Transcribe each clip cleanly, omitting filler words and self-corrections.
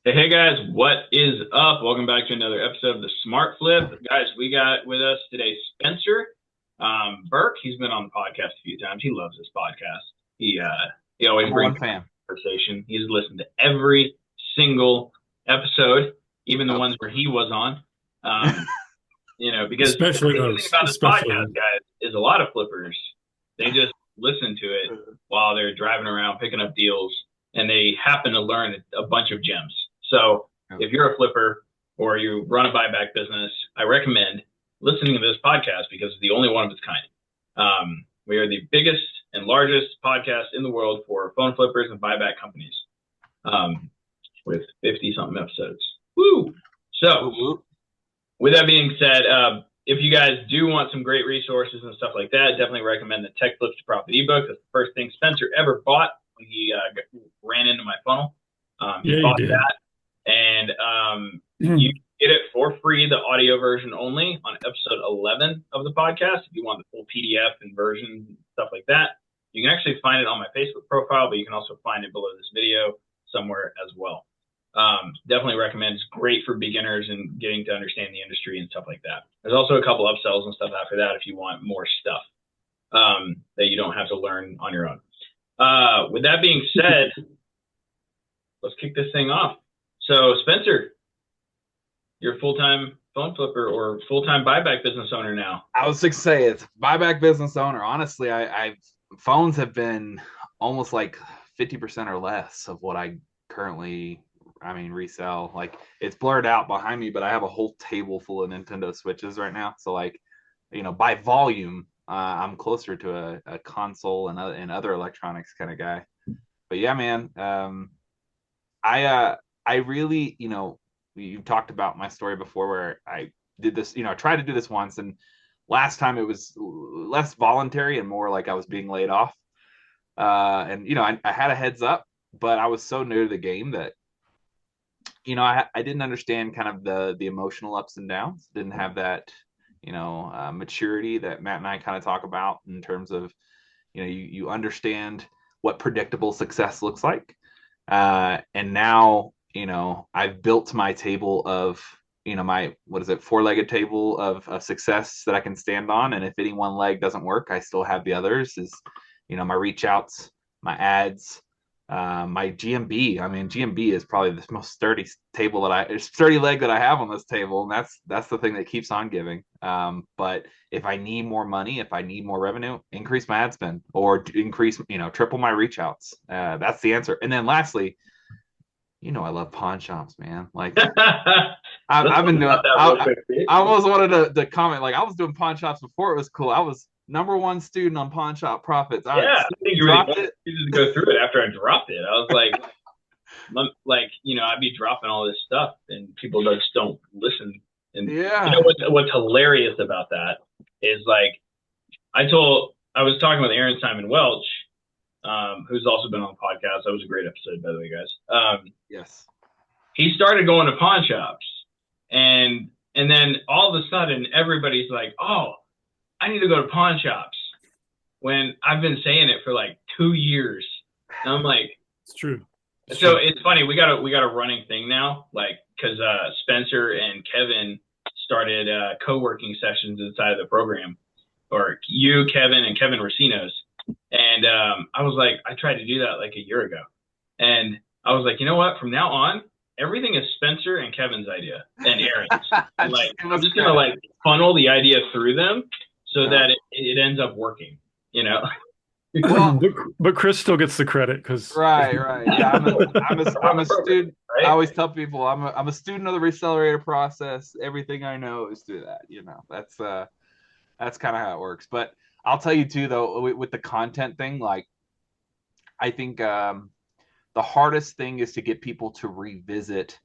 Hey guys, what is up? Welcome back to another episode of the Smart Flip. Guys, we got with us today Spencer Burke. He's been on the podcast a few times. He loves this podcast. He always Number brings one fan. conversation. He's listened to every single episode, even the Yep. ones where he was on. Because the Especially crazy thing those. about this Especially podcast, those. guys, is a lot of flippers. They just listen to it while they're driving around picking up deals, and they happen to learn a bunch of gems. So Yep. if you're a flipper or you run a buyback business, I recommend listening to this podcast because it's the only one of its kind. We are the biggest and largest podcast in the world for phone flippers and buyback companies, with 50 something episodes. Woo! So, with that being said, if you guys do want some great resources and stuff like that, definitely recommend the Tech Flips to Profit ebook. That's the first thing Spencer ever bought when he ran into my funnel. He bought did. that, and you get it for free, the audio version only, on episode 11 of the podcast. If you want the full PDF and version, stuff like that, you can actually find it on my Facebook profile, but you can also find it below this video somewhere as well. Definitely recommend. It's great for beginners and getting to understand the industry and stuff like that. There's also a couple upsells and stuff after that if you want more stuff that you don't have to learn on your own. With that being said, let's kick this thing off. So, Spencer, you're a full-time phone flipper or full-time buyback business owner now. I was just say it's buyback business owner. Honestly, I phones have been almost like 50% or less of what I currently resell. Like it's blurred out behind me, but I have a whole table full of Nintendo Switches right now. So by volume, I'm closer to a console and other electronics kind of guy. But yeah, man, I really, you talked about my story before where I did this, I tried to do this once, and last time it was less voluntary and more like I was being laid off. I had a heads up, but I was so new to the game that I didn't understand kind of the emotional ups and downs. Didn't have that maturity that Matt and I kind of talk about in terms of you understand what predictable success looks like. And now, I've built my table of, my, what is it, four-legged table of success that I can stand on. And if any one leg doesn't work, I still have the others is, my reach outs, my ads, my GMB. I mean, GMB is probably the most sturdy sturdy leg that I have on this table. And that's the thing that keeps on giving. But if I need more money, if I need more revenue, increase my ad spend or increase, triple my reach outs. That's the answer. And then lastly, I love pawn shops, man. Like I've been doing. I almost wanted to comment. Like I was doing pawn shops before it was cool. I was number one student on pawn shop profits. I think you really wanted to go through it after I dropped it. I was like, I'd be dropping all this stuff, and people just don't listen. And what's hilarious about that is like, I was talking with Aaron Simon Welch, who's also been on the podcast. That was a great episode, by the way, guys. Yes. He started going to pawn shops, and then all of a sudden, everybody's like, "Oh, I need to go to pawn shops." When I've been saying it for like 2 years, and I'm like, "It's true." It's funny. We got a running thing now, like because Spencer and Kevin started co-working sessions inside of the program, or you, Kevin, and Kevin Racinos. And I was like, I tried to do that like a year ago. And I was like, you know what? From now on, everything is Spencer and Kevin's idea and Aaron's. I'm just going to funnel the idea through them so that it ends up working, Well, but Chris still gets the credit because right. Yeah, I'm a student. Right? I always tell people I'm a student of the recelerator process. Everything I know is through that. That's kind of how it works. But I'll tell you too, though, with the content thing, like I think the hardest thing is to get people to revisit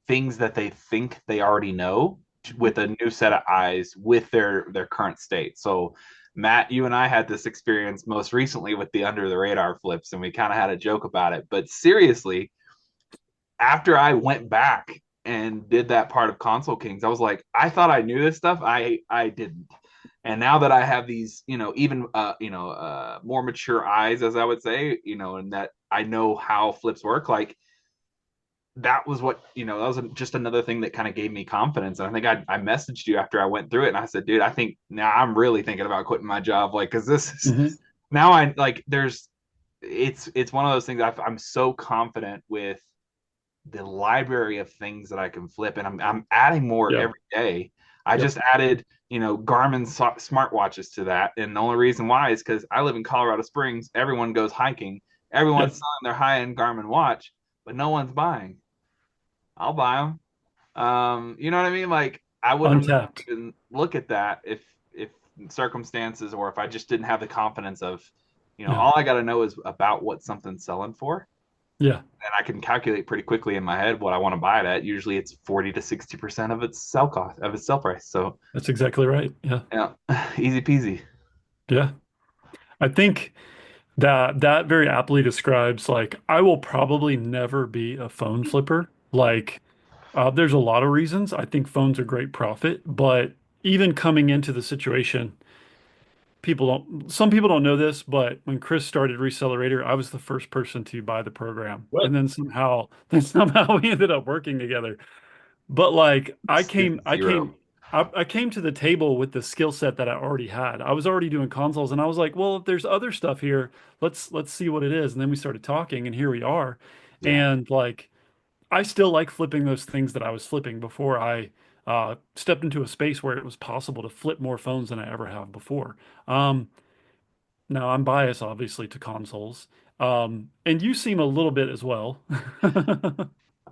things that they think they already know with a new set of eyes with their current state. So Matt, you and I had this experience most recently with the under the radar flips, and we kind of had a joke about it. But seriously, after I went back and did that part of Console Kings, I was like, I thought I knew this stuff. I didn't. And now that I have these, even more mature eyes, as I would say, and that I know how flips work, like that was what, that was just another thing that kind of gave me confidence. And I think I messaged you after I went through it, and I said, dude, I think now I'm really thinking about quitting my job. Like, cause this is Mhm. now I like, it's one of those things I'm so confident with the library of things that I can flip, and I'm adding more Yeah. every day. I Yep. just added, Garmin smartwatches to that, and the only reason why is because I live in Colorado Springs. Everyone goes hiking. Everyone's Yep. selling their high-end Garmin watch, but no one's buying. I'll buy them. You know what I mean? Like I wouldn't Untapped. even look at that if circumstances, or if I just didn't have the confidence of, Yeah. all I got to know is about what something's selling for, Yeah. and I can calculate pretty quickly in my head what I want to buy it at. Usually, it's 40 to 60% of its sell cost, of its sell price. So That's exactly right. Yeah. yeah, easy peasy. Yeah. I think that very aptly describes like I will probably never be a phone flipper. Like there's a lot of reasons. I think phones are great profit, but even coming into the situation, some people don't know this, but when Chris started Recelerator, I was the first person to buy the program. What? And then somehow we ended up working together. But like Stupid zero. I came to the table with the skill set that I already had. I was already doing consoles and I was like, well, if there's other stuff here, let's see what it is. And then we started talking and here we are. Yeah. And like I still like flipping those things that I was flipping before I stepped into a space where it was possible to flip more phones than I ever have before. Um, Now I'm biased obviously to consoles. And you seem a little bit as well.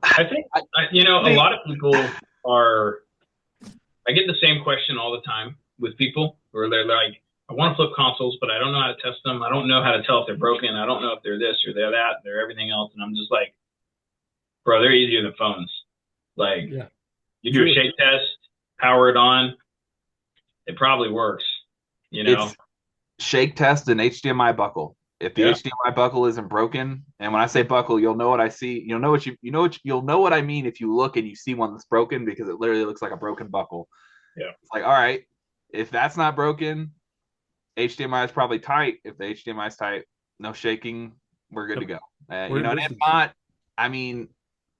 I think I, a they, lot of people are. I get the same question all the time with people where they're like, "I want to flip consoles, but I don't know how to test them. I don't know how to tell if they're broken. I don't know if they're this or they're that. They're everything else." And I'm just like, "Bro, they're easier than phones. Like, Yeah, you do a true. shake test, power it on, it probably works. You know? it's shake test and HDMI buckle. If the Yeah, HDMI buckle isn't broken, and when I say buckle, you'll know what I see. You'll know what I mean if you look and you see one that's broken, because it literally looks like a broken buckle. yeah. It's like, all right, if that's not broken, HDMI is probably tight. If the HDMI is tight, no shaking, we're good to Yep. go. And Where's if the not, I mean,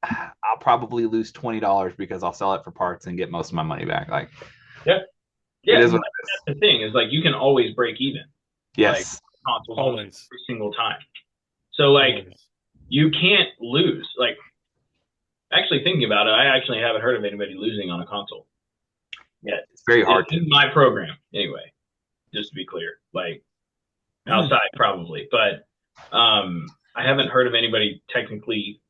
I'll probably lose $20 because I'll sell it for parts and get most of my money back. Like, Yeah. it Yeah. is And what like, it is. that's the thing is like you can always break even, like Yes. consoles almost always, every single time. So like always. you can't lose. Like actually thinking about it, I actually haven't heard of anybody losing on a console yet. It's very hard to. In my program, anyway, just to be clear. Like outside probably, but I haven't heard of anybody technically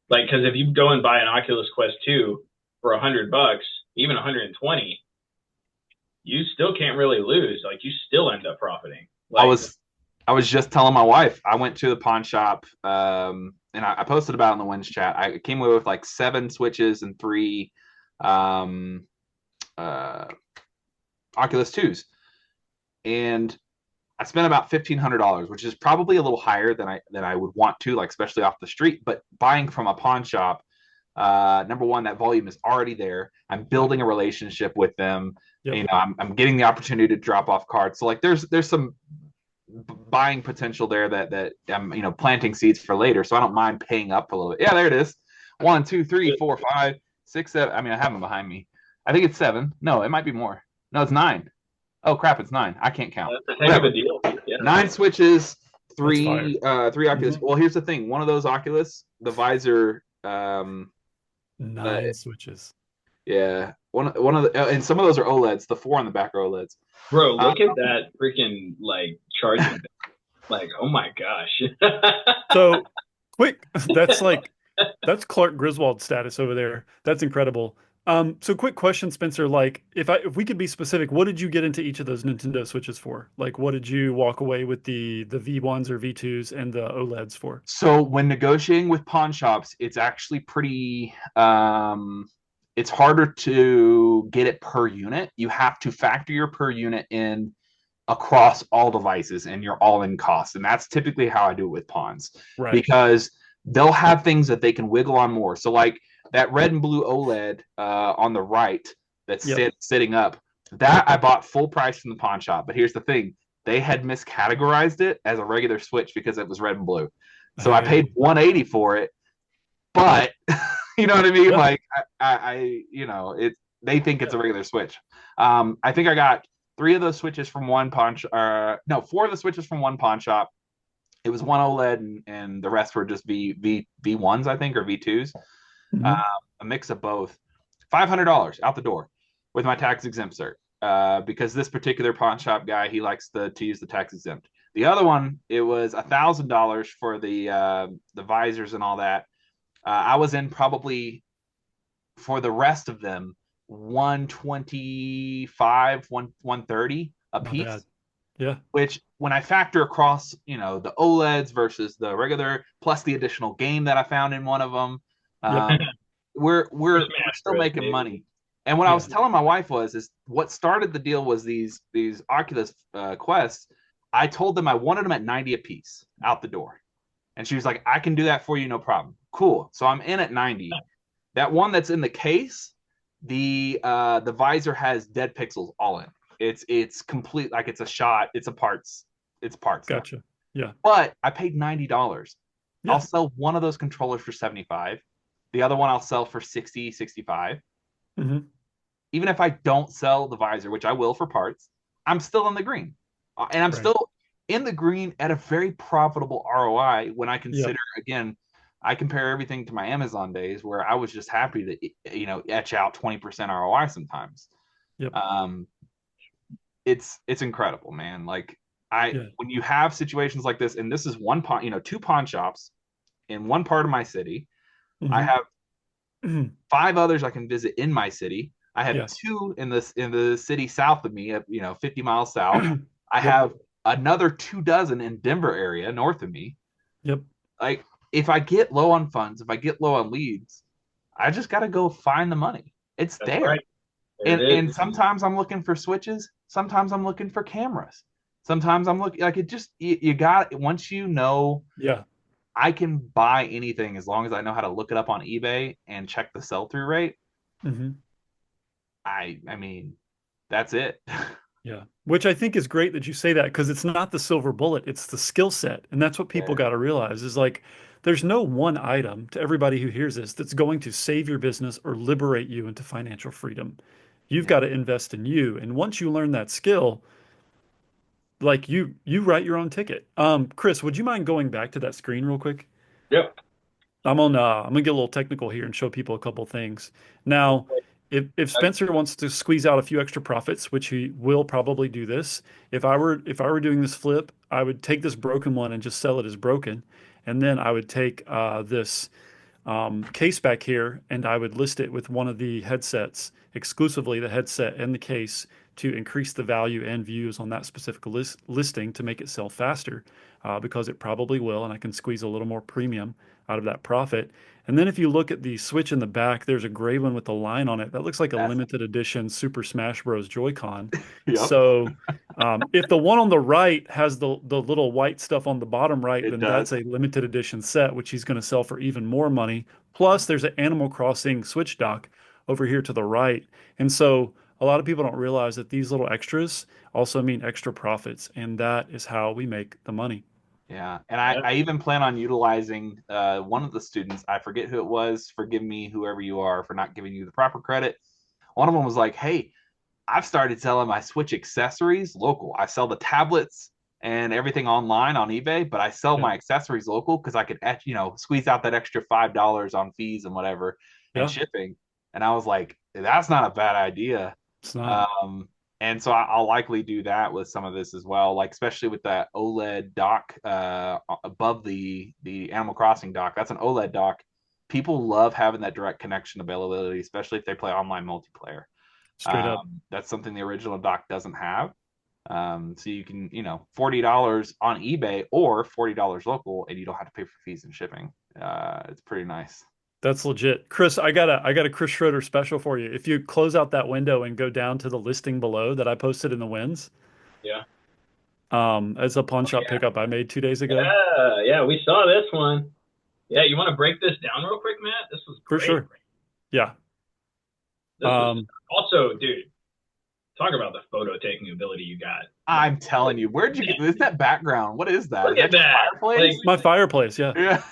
like because if you go and buy an Oculus Quest 2 for $100, even 120, you still can't really lose. Like you still end up profiting. I Like was I was just telling my wife, I went to the pawn shop, and I posted about it in the Wins chat. I came away with like 7 switches and 3 um, uh, Oculus 2s. And I spent about $1,500, which is probably a little higher than I would want to, like especially off the street. But buying from a pawn shop, number one, that volume is already there. I'm building a relationship with them. Yep. I'm getting the opportunity to drop off cards. So like there's some buying potential there that I'm planting seeds for later. So I don't mind paying up a little bit. Yeah, there it is. 1, 2, 3, 4, 5, 6, 7. I mean, I have them behind me. I think it's 7. No, it might be more. No, it's 9. Oh crap, it's 9. I can't count. that's a heck of Whatever. a deal. Yeah. 9 switches, That's fire. three Oculus. Mhm. Well, here's the thing. One of those Oculus, the visor, 9 switches. yeah, one of the, and some of those are OLEDs. The 4 on the back are OLEDs. Bro, look at that freaking like charging. Like, oh my gosh. So quick, that's Clark Griswold status over there. That's incredible. So quick question, Spencer. Like, if we could be specific, what did you get into each of those Nintendo Switches for? Like, what did you walk away with the V1s or V2s and the OLEDs for? So when negotiating with pawn shops, it's actually pretty. It's harder to get it per unit. You have to factor your per unit in across all devices and your all-in cost, and that's typically how I do it with pawns, Right. because they'll have things that they can wiggle on more. So like that red and blue OLED on the right that's Yep. sitting up, that I bought full price from the pawn shop. But here's the thing, they had miscategorized it as a regular Switch because it was red and blue. So I paid $180 for it, but You know what I mean? Yeah. Like they think it's Yeah. a regular switch. I think I got three of those switches from one pawn no, four of the switches from one pawn shop. It was one OLED and the rest were just V1s, I think, or V2s. Uh, Mhm. a mix of both. $500 out the door with my tax exempt cert. Because this particular pawn shop guy, he likes to use the tax exempt. The other one, it was $1,000 for the visors and all that. I was in probably for the rest of them 125, 130 a Not bad. piece, Yeah. which when I factor across, the OLEDs versus the regular, plus the additional game that I found in one of them, Yep. um, For we're Smash still Bros, making baby. money. And what I Yeah. was telling my wife is what started the deal was these Oculus Quests. I told them I wanted them at 90 a piece out the door, and she was like, "I can do that for you, no problem." Cool. So I'm in at 90. That one that's in the case, the visor has dead pixels all in. It's complete, like it's a shot. It's parts now. Gotcha. Yeah. But I paid $90. I'll Yeah. sell one of those controllers for 75. The other one I'll sell for 60, 65. Hmm. Even if I don't sell the visor, which I will for parts, I'm still in the green. And I'm Right. still in the green at a very profitable ROI when I Yep. consider, again, I compare everything to my Amazon days where I was just happy to, etch out 20% ROI sometimes. Yep. Um, it's incredible, man. Like Yeah. when you have situations like this, and this is one pawn, two pawn shops in one part of my city. I Hmm. have five others I can visit in my city. I have Yeah. two in the city south of me, 50 miles south. I Yep. have another 2 dozen in Denver area north of me. Yep. Like if I get low on funds, if I get low on leads, I just got to go find the money. It's That's there. right. There And it is. and sometimes I'm looking for switches, sometimes I'm looking for cameras. Sometimes I'm looking like it just you got once you know Yeah. I can buy anything as long as I know how to look it up on eBay and check the sell through rate. Hmm. I mean, that's it. Yeah. Which I think is great that you say that because it's not the silver bullet, it's the skill set. And that's what people Yeah, got to realize is like there's no one item to everybody who hears this that's going to save your business or liberate you into financial freedom. You've yeah. got to invest in you. And once you learn that skill, like you write your own ticket. Chris, would you mind going back to that screen real quick? Yep. I'm gonna get a little technical here and show people a couple things. Now, if Spencer wants to squeeze out a few extra profits, which he will probably do this, if I were doing this flip, I would take this broken one and just sell it as broken, and then I would take this case back here and I would list it with one of the headsets, exclusively the headset and the case, to increase the value and views on that specific listing to make it sell faster, because it probably will, and I can squeeze a little more premium out of that profit. And then if you look at the switch in the back, there's a gray one with a line on it that looks like a That's limited edition Super Smash Bros. Joy-Con. yep. So if the one on the right has the little white stuff on the bottom right, It then that's does. a limited edition set, which he's going to sell for even more money. Plus, there's an Animal Crossing Switch dock over here to the right. And so a lot of people don't realize that these little extras also mean extra profits, and that is how we make the money. Yeah, and I even plan on utilizing one of the students. I forget who it was. Forgive me, whoever you are, for not giving you the proper credit. One of them was like, "Hey, I've started selling my Switch accessories local. I sell the tablets and everything online on eBay, but I sell Yeah. my accessories local because I could, squeeze out that extra $5 on fees and whatever and Yeah. shipping." And I was like, "That's not a bad idea." It's not. Um, and so I'll likely do that with some of this as well, like especially with that OLED dock above the Animal Crossing dock. That's an OLED dock. People love having that direct connection availability, especially if they play online multiplayer. Straight up. That's something the original dock doesn't have. So you can, $40 on eBay or $40 local, and you don't have to pay for fees and shipping. It's pretty nice. That's legit. Chris, I got a Chris Schroeder special for you. If you close out that window and go down to the listing below that I posted in the wins, Yeah. as a pawn Oh, shop yeah. pickup I made 2 days ago. Yeah. Yeah. We saw this one. Yeah. You want to break this down real quick, Matt? This was For great. sure. Yeah. This was Um, also, dude, talk about the photo taking ability you got. Like, I'm telling you, where'd you get this? That background? What is that? look Is at that your that. Like, fireplace? my fireplace, yeah. Yeah.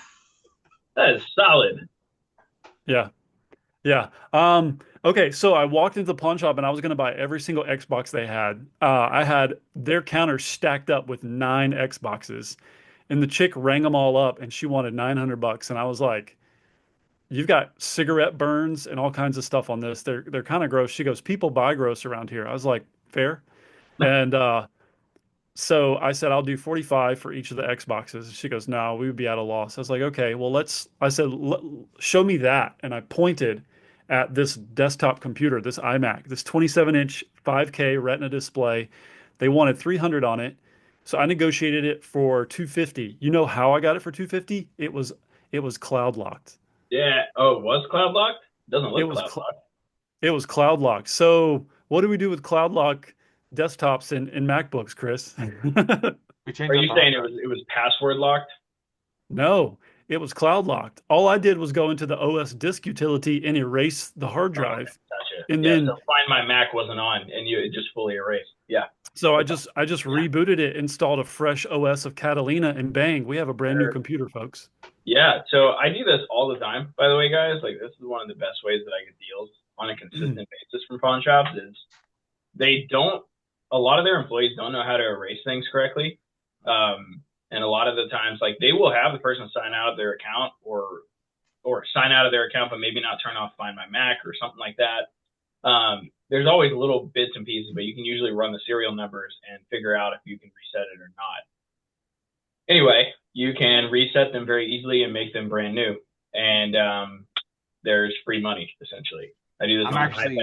that is solid. Yeah. Yeah. Okay, so I walked into the pawn shop and I was gonna buy every single Xbox they had. I had their counter stacked up with 9 Xboxes, and the chick rang them all up and she wanted $900, and I was like, "You've got cigarette burns and all kinds of stuff on this. They're kind of gross." She goes, "People buy gross around here." I was like, "Fair." And so I said, I'll do 45 for each of the Xboxes. She goes, no, we would be at a loss. I was like, okay, well, I said, show me that. And I pointed at this desktop computer, this iMac, this 27-inch 5K Retina display. They wanted 300 on it. So I negotiated it for 250. You know how I got it for 250? It was cloud locked. Yeah. Oh, it was cloud locked? Doesn't It look was cloud cl locked. it was cloud locked. So what do we do with cloud lock desktops and MacBooks, Chris? We Are changed out you the hard saying it drive. was password locked? No, it was cloud locked. All I did was go into the OS disk utility and erase the hard Oh, okay, drive. gotcha. And Yeah. So then Find My Mac wasn't on, and it just fully erased. Yeah. so I Okay. just I just rebooted it, installed a fresh OS of Catalina, and bang, we have a brand new computer, folks. Yeah, so I do this all the time, by the way, guys. Like, this is one of the best ways that I get deals on a consistent basis from pawn shops is they don't, a lot of their employees don't know how to erase things correctly. And a lot of the times, like, they will have the person sign out of their account or sign out of their account, but maybe not turn off Find My Mac or something like that. There's always little bits and pieces, but you can usually run the serial numbers and figure out if you can reset it or not. Anyway, you can reset them very easily and make them brand new. And there's free money essentially. I do this I'm on actually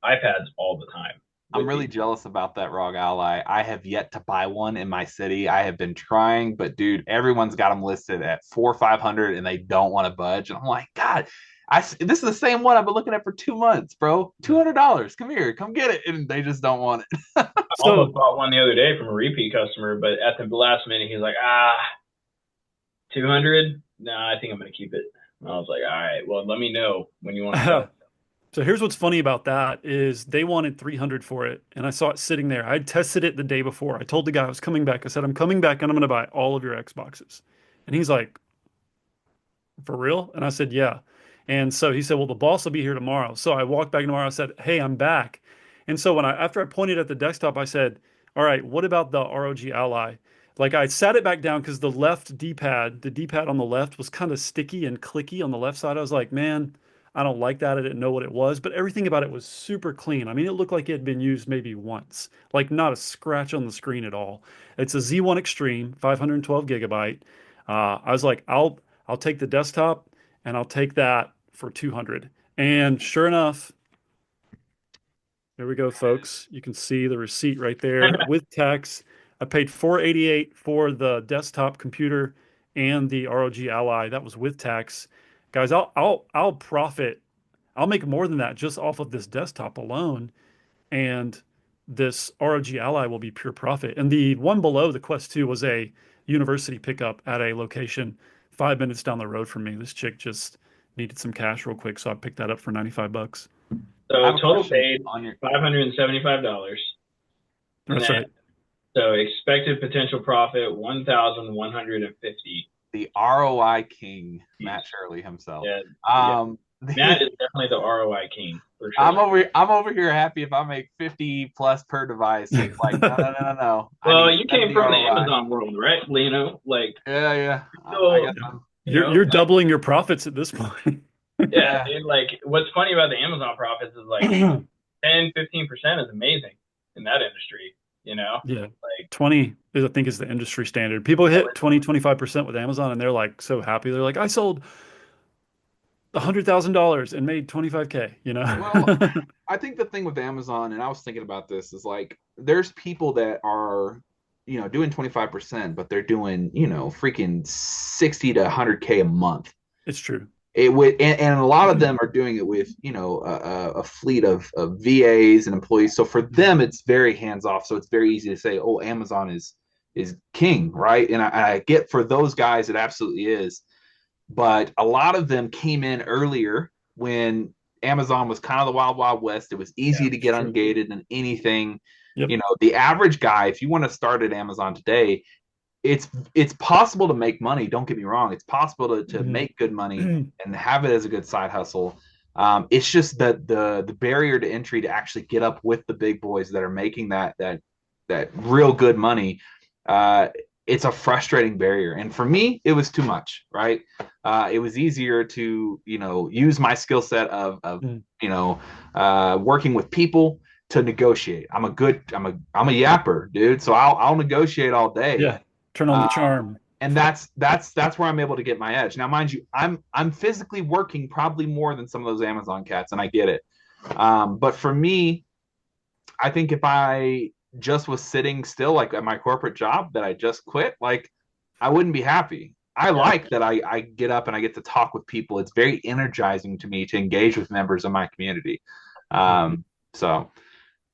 iPads all the time. I'm With really people. jealous about that ROG Ally. I have yet to buy one in my city. I have been trying, but dude, everyone's got them listed at 4 or 500 and they don't want to budge. And I'm like, God, this is the same one I've been looking at for 2 months, bro. $200. Come here, come get it. And they just don't want it. I almost So bought one the other day from a repeat customer, but at the last minute he's like, 200. No, I think I'm gonna keep it. And I was like, all right, well, let me know when you want to go. so here's what's funny about that is they wanted 300 for it, and I saw it sitting there. I tested it the day before. I told the guy I was coming back. I said, I'm coming back and I'm going to buy all of your Xboxes. And he's like, for real? And I said, yeah. And so he said, well, the boss will be here tomorrow. So I walked back tomorrow. I said, hey, I'm back. And so after I pointed at the desktop, I said, all right, what about the ROG Ally? Like I sat it back down because the D-pad on the left was kind of sticky and clicky on the left side. I was like, man, I don't like that. I didn't know what it was, but everything about it was super clean. I mean, it looked like it had been used maybe once, like not a scratch on the screen at all. It's a Z1 Extreme, 512 gigabyte. I was like, I'll take the desktop and I'll take that for 200. And sure enough, there we go, folks. You can see the receipt right there with tax. I paid 488 for the desktop computer and the ROG Ally. That was with tax. Guys, I'll profit. I'll make more than that just off of this desktop alone. And this ROG Ally will be pure profit. And the one below the Quest 2 was a university pickup at a location 5 minutes down the road from me. This chick just needed some cash real quick, so I picked that up for $95. I So have a total question paid on your $575, and That's then right. so expected potential profit 1,150. the ROI king, Matt Shirley himself. Yeah, yeah. Um, Matt is definitely the ROI king for sure. I'm over here happy if I make 50 plus per device. He's like, no, no, no, no, no. I Well, need you came 70 from the ROI. Amazon world, right? Like, Yeah, yeah. I so guess I'm, You're like, doubling your profits at this point. yeah, yeah. dude. Like, what's funny about the Amazon profits is like 10, 15% is amazing in that industry. Yeah. Like, 20 is, I think, is the industry standard. People hit 20, 25% with Amazon and they're like so happy. They're like, I sold $100,000 and made 25K, you know? Well, I think the thing with Amazon, and I was thinking about this, is like there's people that are, doing 25%, but they're doing, freaking 60 to 100K a month. It's true. It would, and a lot of them are doing it with, a fleet of VAs and employees. So for them, it's very hands off. So it's very easy to say, oh, Amazon is king, right? And I get for those guys, it absolutely is. But a lot of them came in earlier when Amazon was kind of the wild, wild west. It was yeah, easy to get True. ungated and anything. Yep. The average guy, if you want to start at Amazon today, it's possible to make money. Don't get me wrong. It's possible to Mhm. make good money and have it as a good side hustle. It's just that the barrier to entry to actually get up with the big boys that are making that real good money. It's a frustrating barrier, and for me, it was too much. Right? It was easier to use my skill set of Mm. working with people to negotiate. I'm a yapper, dude. So I'll negotiate all day. Yeah. Turn on the Uh, charm. and that's where I'm able to get my edge. Now, mind you, I'm physically working probably more than some of those Amazon cats, and I get it. But for me, I think if I just was sitting still, like at my corporate job that I just quit, like I wouldn't be happy. I like that I get up and I get to talk with people. It's very energizing to me to engage with members of my community. Yeah. So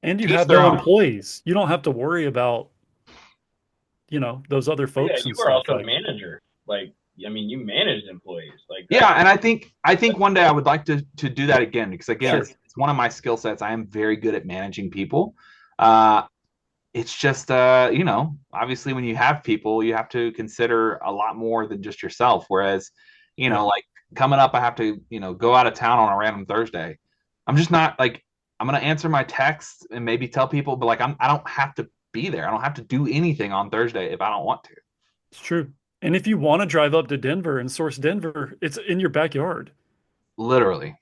And you each have their no own. employees. You don't have to worry about, those other But yeah, folks you and were stuff. also a Like, manager. Like, I mean, you managed employees. Like Yeah, that's and I think one day I would like to do that again because again, sure. it's one of my skill sets. I am very good at managing people. Uh, it's just obviously when you have people, you have to consider a lot more than just yourself. Whereas, Yeah. like coming up, I have to go out of town on a random Thursday. I'm just not like I'm gonna answer my texts and maybe tell people, but like I don't have to be there. I don't have to do anything on Thursday if I don't want to. It's true. And if you want to drive up to Denver and source Denver, it's in your backyard. Literally.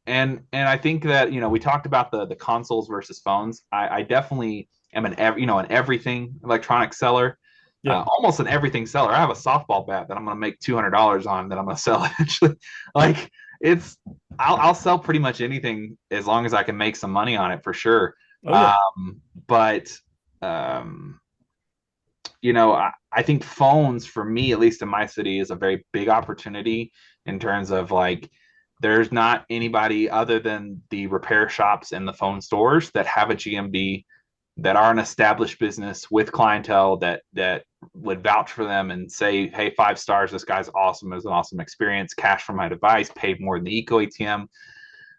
And I think that we talked about the consoles versus phones. I definitely am an everything electronic seller, Yeah. almost an everything seller. I have a softball bat that I'm going to make $200 on that I'm going to sell eventually. Like it's I'll sell pretty much anything as long as I can make some money on it for sure. Oh yeah. But um, I think phones for me, at least in my city, is a very big opportunity in terms of like there's not anybody other than the repair shops and the phone stores that have a GMB that are an established business with clientele that would vouch for them and say, hey, 5 stars, this guy's awesome. It was an awesome experience. Cash from my device, paid more than the Eco ATM.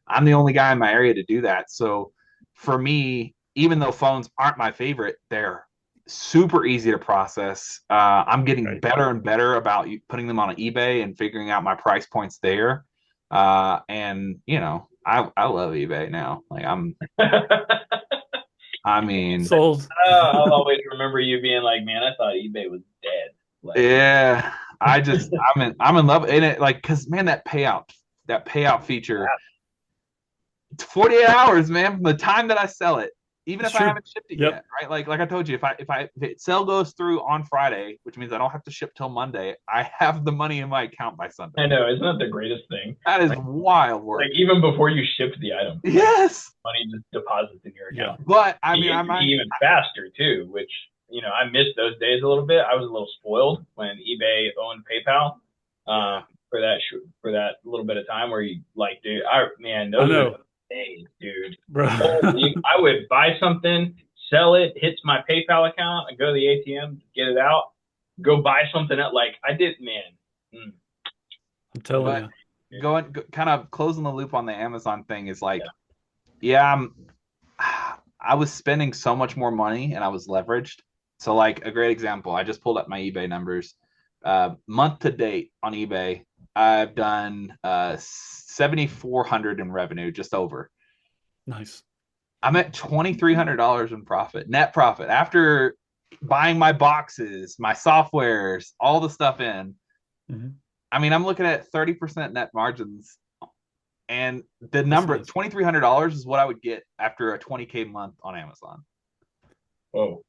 I'm the only guy in my area to do that. So for me, even though phones aren't my favorite, they're super easy to process. I'm getting Right. better and better about putting them on eBay and figuring out my price points there. And I love eBay now. Like I mean, Sold. I'll always remember you being like, man, I thought eBay was dead. Like, yeah, I'm in love in it. Like, cause man, that payout feature, it's 48 hours, man, from the time that I sell it, even It's if I true. haven't shipped it Yep. yet, right? Like I told you, if sale goes through on Friday, which means I don't have to ship till Monday, I have the money in my account by Sunday. I know, isn't that the greatest thing? That is Like, wild work. even before you ship the item, like, Yes, money just deposits in your Yeah. account. but I mean, It I can be might. even faster too, which I missed those days a little bit. I was a little spoiled when eBay owned PayPal for that little bit of time where you like, dude, I those are know, the days, dude. bro. I would buy something, sell it, hits my PayPal account, I go to the ATM, get it out, go buy something else. Like I did, man. I'm telling But you. kind of closing the loop on the Amazon thing is like, Yeah. yeah, I was spending so much more money and I was leveraged. So like a great example, I just pulled up my eBay numbers. Month to date on eBay, I've done 7,400 in revenue, just over. Nice. I'm at $2,300 in profit, net profit after buying my boxes, my softwares, all the stuff in. Hmm. I mean, I'm looking at 30% net margins, and the That's number nice. $2,300 is what I would get after a 20K month on Amazon. Oh.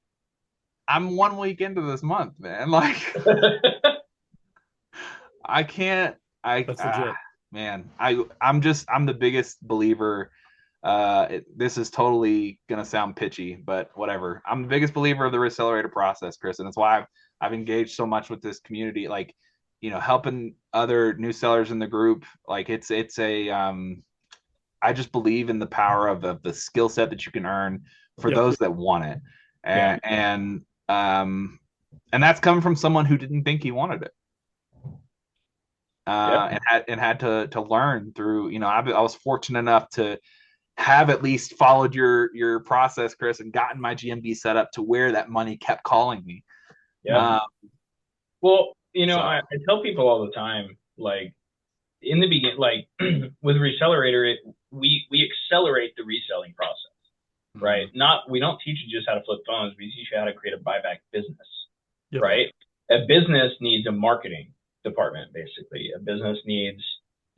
I'm 1 week into this month, man. Like I can't. That's legit. Man, I'm the biggest believer. This is totally gonna sound pitchy, but whatever. I'm the biggest believer of the accelerator process, Chris, and that's why I've engaged so much with this community. Like, helping other new sellers in the group. Like it's a I just believe in the power of the skill set that you can earn for Yep. those that want it, Yeah. and that's coming from someone who didn't think he wanted it. And had to learn through. I was fortunate enough to have at least followed your process, Chris, and gotten my GMB set up to where that money kept calling me. Yeah. Um, Well, so I tell people all the time, like in the beginning, like with Recelerator, we accelerate the reselling process, right? mhm. Not we don't teach you just how to flip phones. We teach you how to create a buyback business, Yep. Yeah. right? A business needs a marketing department, basically. A business needs,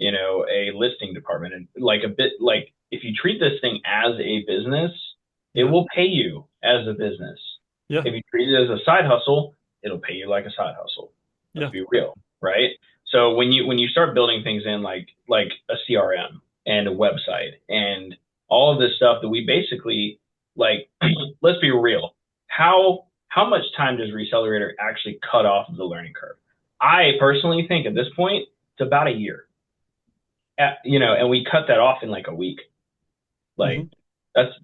a listing department, and like a bit like if you treat this thing as a business, it Yeah. will pay you as a business. Yeah. If you treat it as a side hustle, it'll pay you like a side hustle. Let's Yeah. be real, right? So when you start building things in like a CRM and a website and all of this stuff that we basically like, let's be real. How much time does Recelerator actually cut off of the learning curve? I personally think at this point it's about a year. And we cut that off in like a week. Hmm. Like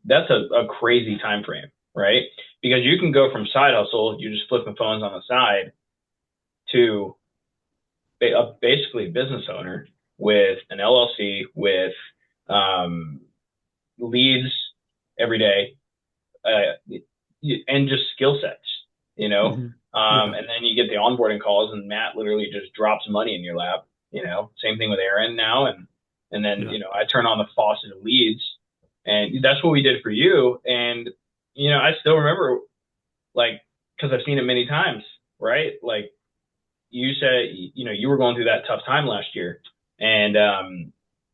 that's a crazy time frame, right? Because you can go from side hustle, you're just flipping phones on the side, to basically a business owner with an LLC with um, leads every day, and just skill sets, you know. Hmm. Yeah. And then you get the onboarding calls, and Matt literally just drops money in your lap. Same thing with Aaron now, and then Yeah. I turn on the faucet of leads, and that's what we did for you. And I still remember, like, because I've seen it many times, right? Like you said, you were going through that tough time last year, and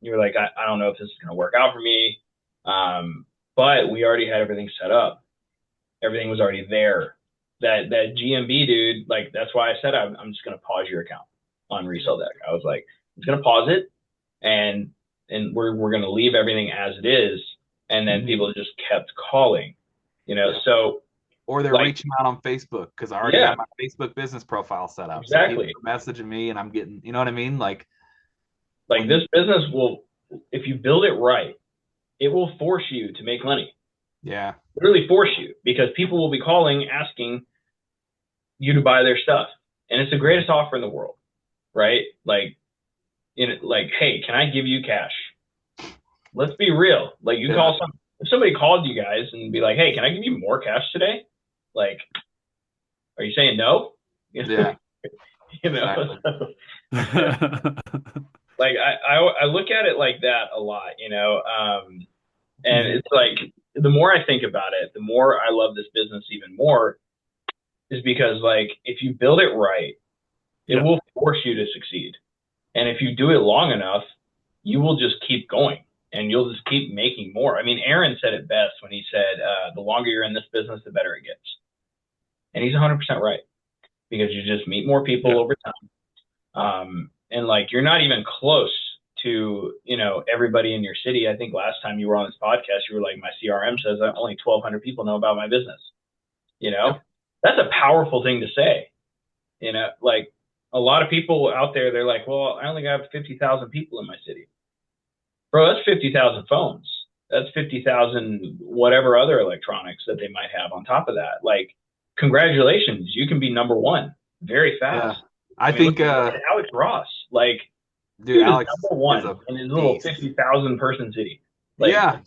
you were like, I don't know if this is going to work out for me, but we already had everything set up. Everything was already there. That GMB dude, like that's why I said I'm just going to pause your account on Resell Deck. I was like, I'm just going to pause it, and we're going to leave everything as it is, and then Hmm. people just kept calling, Yeah. So Or they're like, reaching out on Facebook because I already yeah, got my Facebook business profile set up. So people exactly. are messaging me and I'm getting, you know what I mean? Like Like when, this business will, if you build it right, it will force you to make money. yeah, Literally force you, because people will be calling asking you to buy their stuff, and it's the greatest offer in the world, right? Like, hey, can I give you cash? Let's be real. Like, you yeah, call if somebody called you guys and be like, hey, can I give you more cash today? Like, are you saying no? yeah, you know, exactly. like I look at it like that a lot, and Mhm. it's like the more I think about it, the more I love this business even more, is because like if you build it right, it Yeah. will force you to succeed. And if you do it long enough, you will just keep going and you'll just keep making more. I mean, Aaron said it best when he said, the longer you're in this business, the better it gets. And he's 100% right, because you just meet more people Yeah. over time. And like, you're not even close to, everybody in your city. I think last time you were on this podcast, you were like, my CRM says that only 1,200 people know about my business. You know, Yep. that's a powerful thing to say. Like a lot of people out there, they're like, well, I only got 50,000 people in my city. Bro, that's 50,000 phones. That's 50,000 whatever other electronics that they might have on top of that. Like, congratulations, you can be number one very fast. Yeah. I I mean, look think, at Alex Ross. Like, dude, dude is Alex number is one a in his little beast. 50,000 person city. Like, Yeah.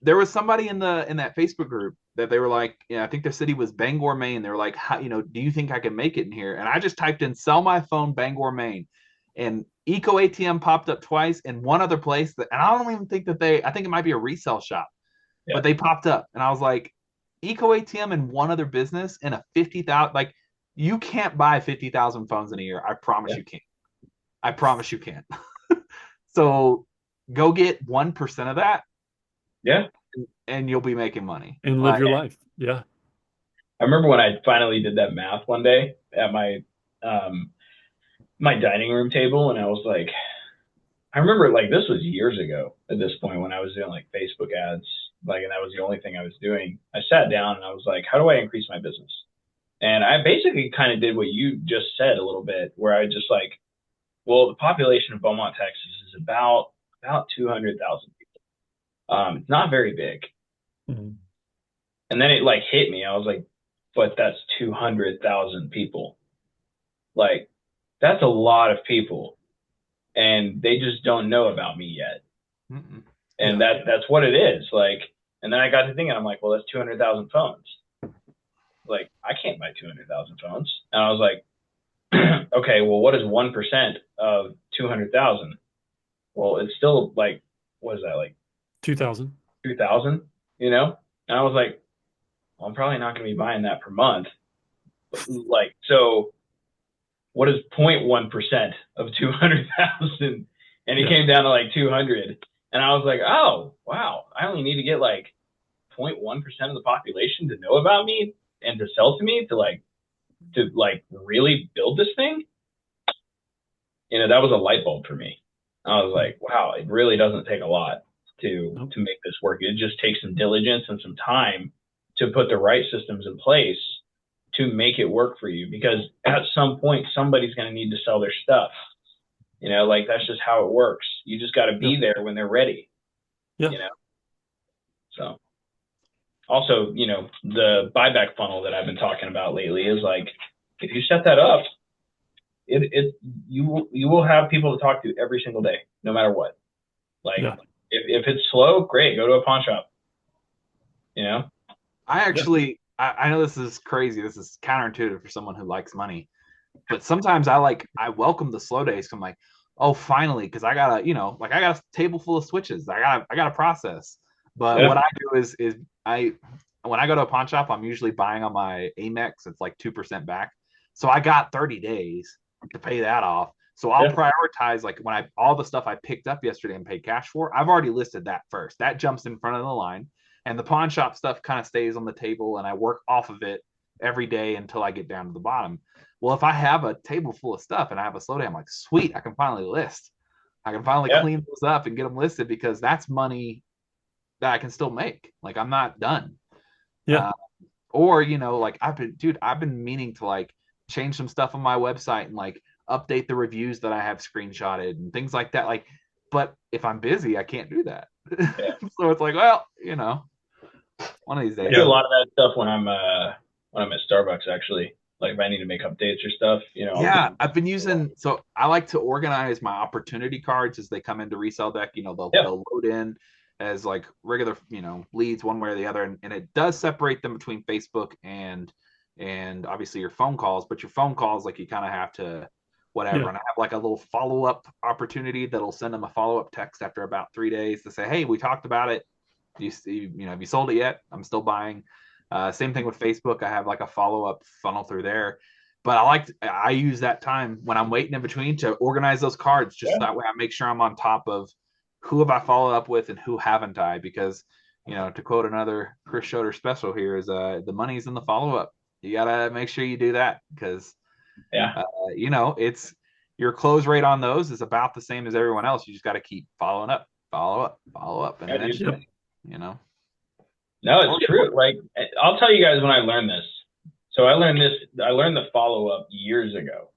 There was somebody in that Facebook group that they were like, I think their city was Bangor, Maine. They were like, do you think I can make it in here? And I just typed in sell my phone Bangor, Maine. And Eco ATM popped up twice and one other place and I don't even think I think it might be a resale shop, yeah, but they popped up and I was like, Eco ATM and one other business in a 50,000, like you can't buy 50,000 phones in a year. I promise yeah, you can't. I promise you can't. So go get 1% of that yeah. and you'll be making money. And live Like, your life. Yeah. I remember when I finally did that math one day at um, my dining room table, and I was like, I remember like this was years ago at this point when I was doing like Facebook ads, like, and that was the only thing I was doing. I sat down and I was like, how do I increase my business? And I basically kind of did what you just said a little bit, where I just like, well, the population of Beaumont, Texas is about 200,000 people. It's not very big. Mhm. And then it like hit me. I was like, but that's 200,000 people. Like, that's a lot of people, and they just don't know about me yet. mm-mm. And Yeah. that's what it is. Like, and then I got to thinking, I'm like, well, that's 200,000 phones. like, I can't buy 200,000 phones. And I was like, okay, well, what is 1% of 200,000? Well, it's still like, what is that, like 2000. 2,000, you know? And I was like, well, I'm probably not going to be buying that per month. Like, so what is 0.1% of 200,000? And it Yeah. came down to like 200. And I was like, oh, wow, I only need to get like 0.1% of the population to know about me and to sell to me to really build this thing. That was a light bulb for me. I was like, wow, it really doesn't take a lot Nope. to make this work. It just takes some diligence and some time to put the right systems in place to make it work for you, because at some point somebody's going to need to sell their stuff. Like, that's just how it works. You just got to be there when they're ready. Yeah. So also, the buyback funnel that I've been talking about lately is like, if you set that up, you will have people to talk to every single day, no matter what. Like, Yeah. if it's slow, great, go to a pawn shop. I know this is crazy. This is counterintuitive for someone who likes money, but sometimes I welcome the slow days. I'm like, oh, finally, because I got a table full of switches. I got a process. But what I do is I when I go to a pawn shop, I'm usually buying on my Amex. It's like 2% back, so I got 30 days to pay that off. So I'll prioritize, like, when all the stuff I picked up yesterday and paid cash for, I've already listed that first. That jumps in front of the line, and the pawn shop stuff kind of stays on the table, and I work off of it every day until I get down to the bottom. Well, if I have a table full of stuff and I have a slow day, I'm like, sweet, I can finally list. I can finally clean those up and get them listed, because that's money that I can still make. Like, I'm not done. Yeah. Or, like, I've been meaning to, like, change some stuff on my website and, like, update the reviews that I have screenshotted and things like that. Like, but if I'm busy, I can't do that. So it's like, well, one of these days. I do a lot of that stuff when I'm at Starbucks, actually. Like, if I need to make updates or stuff, I've been using, so I like to organize my opportunity cards as they come into Resell Deck. They'll load in as like regular, leads one way or the other. And it does separate them between Facebook and obviously your phone calls, but your phone calls, like, you kind of have to whatever. Yeah. And I have like a little follow-up opportunity that'll send them a follow-up text after about 3 days to say, hey, we talked about it. Have you sold it yet? I'm still buying. Same thing with Facebook. I have like a follow-up funnel through there. But I use that time when I'm waiting in between to organize those cards, just so that way I make sure I'm on top of who have I followed up with and who haven't I. Because, to quote another Chris Schroeder special here, is the money's in the follow-up. You gotta make sure you do that, because it's your close rate on those is about the same as everyone else. You just got to keep following up, and eventually, No, it's true. Like, I'll tell you guys when I learned this. So I learned the follow-up years ago,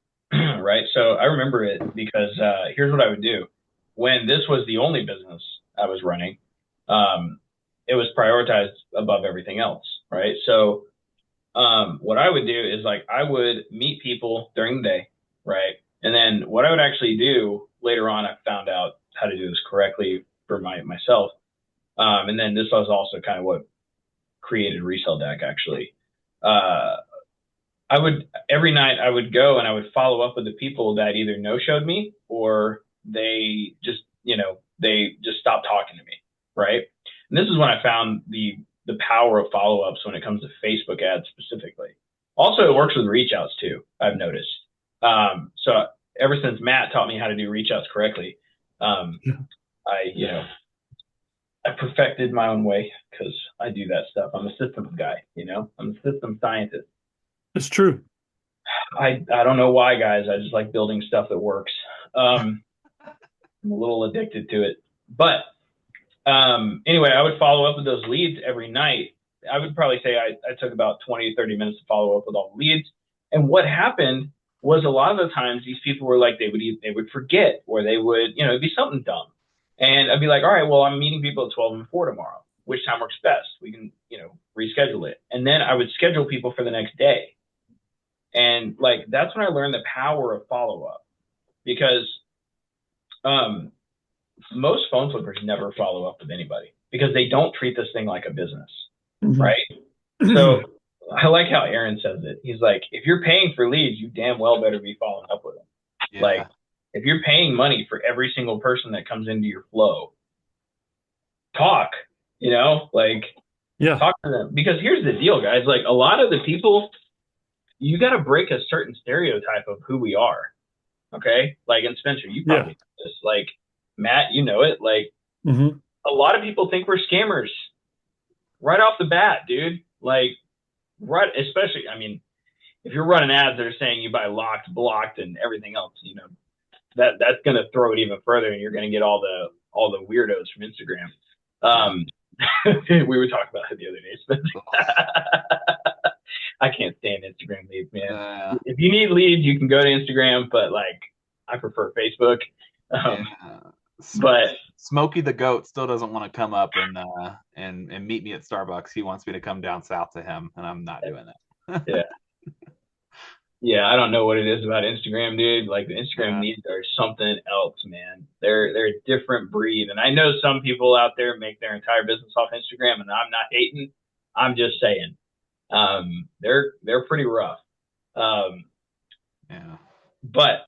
right? So I remember it because here's what I would do. When this was the only business I was running, it was prioritized above everything else, right? So what I would do is, like, I would meet people during the day, right? And then what I would actually do later on, I found out how to do this correctly for myself. And then this was also kind of what created Resell Deck, actually. Every night I would go and I would follow up with the people that either no-showed me or they just stopped talking to me, right? And this is when I found the power of follow-ups when it comes to Facebook ads specifically. Also, it works with reach outs too, I've noticed. So ever since Matt taught me how to do reach outs correctly, I perfected my own way, because I do that stuff. I'm a systems guy, I'm a system scientist. It's true. I don't know why, guys. I just like building stuff that works. I'm a little addicted to it. But anyway, I would follow up with those leads every night. I would probably say I took about 20 to 30 minutes to follow up with all the leads. And what happened was, a lot of the times these people were like, they would forget, or they would, it'd be something dumb. And I'd be like, all right, well, I'm meeting people at 12 and 4 tomorrow. Which time works best? We can, reschedule it. And then I would schedule people for the next day. And, like, that's when I learned the power of follow-up, because most phone flippers never follow up with anybody, because they don't treat this thing like a business, right? So I like how Aaron says it. He's like, if you're paying for leads, you damn well better be following up with them. Like, Yeah. if you're paying money for every single person that comes into your flow, talk, like Yeah. talk to them. Because here's the deal, guys. Like a lot of the people, you got to break a certain stereotype of who we are. Okay. Like, and Spencer, you Yeah. probably know this. Like, Matt, you know it. Like, Hmm. a lot of people think we're scammers right off the bat, dude. Like, right, especially, I mean, if you're running ads that are saying you buy locked, blocked, and everything else, that's going to throw it even further, and you're going to get all the weirdos from Instagram. Um, we were talking about it the other day, I can't stand Instagram leads, man. Yeah. If you need leads, you can go to Instagram, but like I prefer Facebook. Um, Yeah. but Smokey the goat still doesn't want to come up and meet me at Starbucks. He wants me to come down south to him, and I'm not doing that. yeah, yeah, I don't know what it is about Instagram, dude. Like the Instagram leads are something else, man. They're a different breed, and I know some people out there make their entire business off Instagram, and I'm not hating. I'm just saying, they're pretty rough. Um, Yeah. but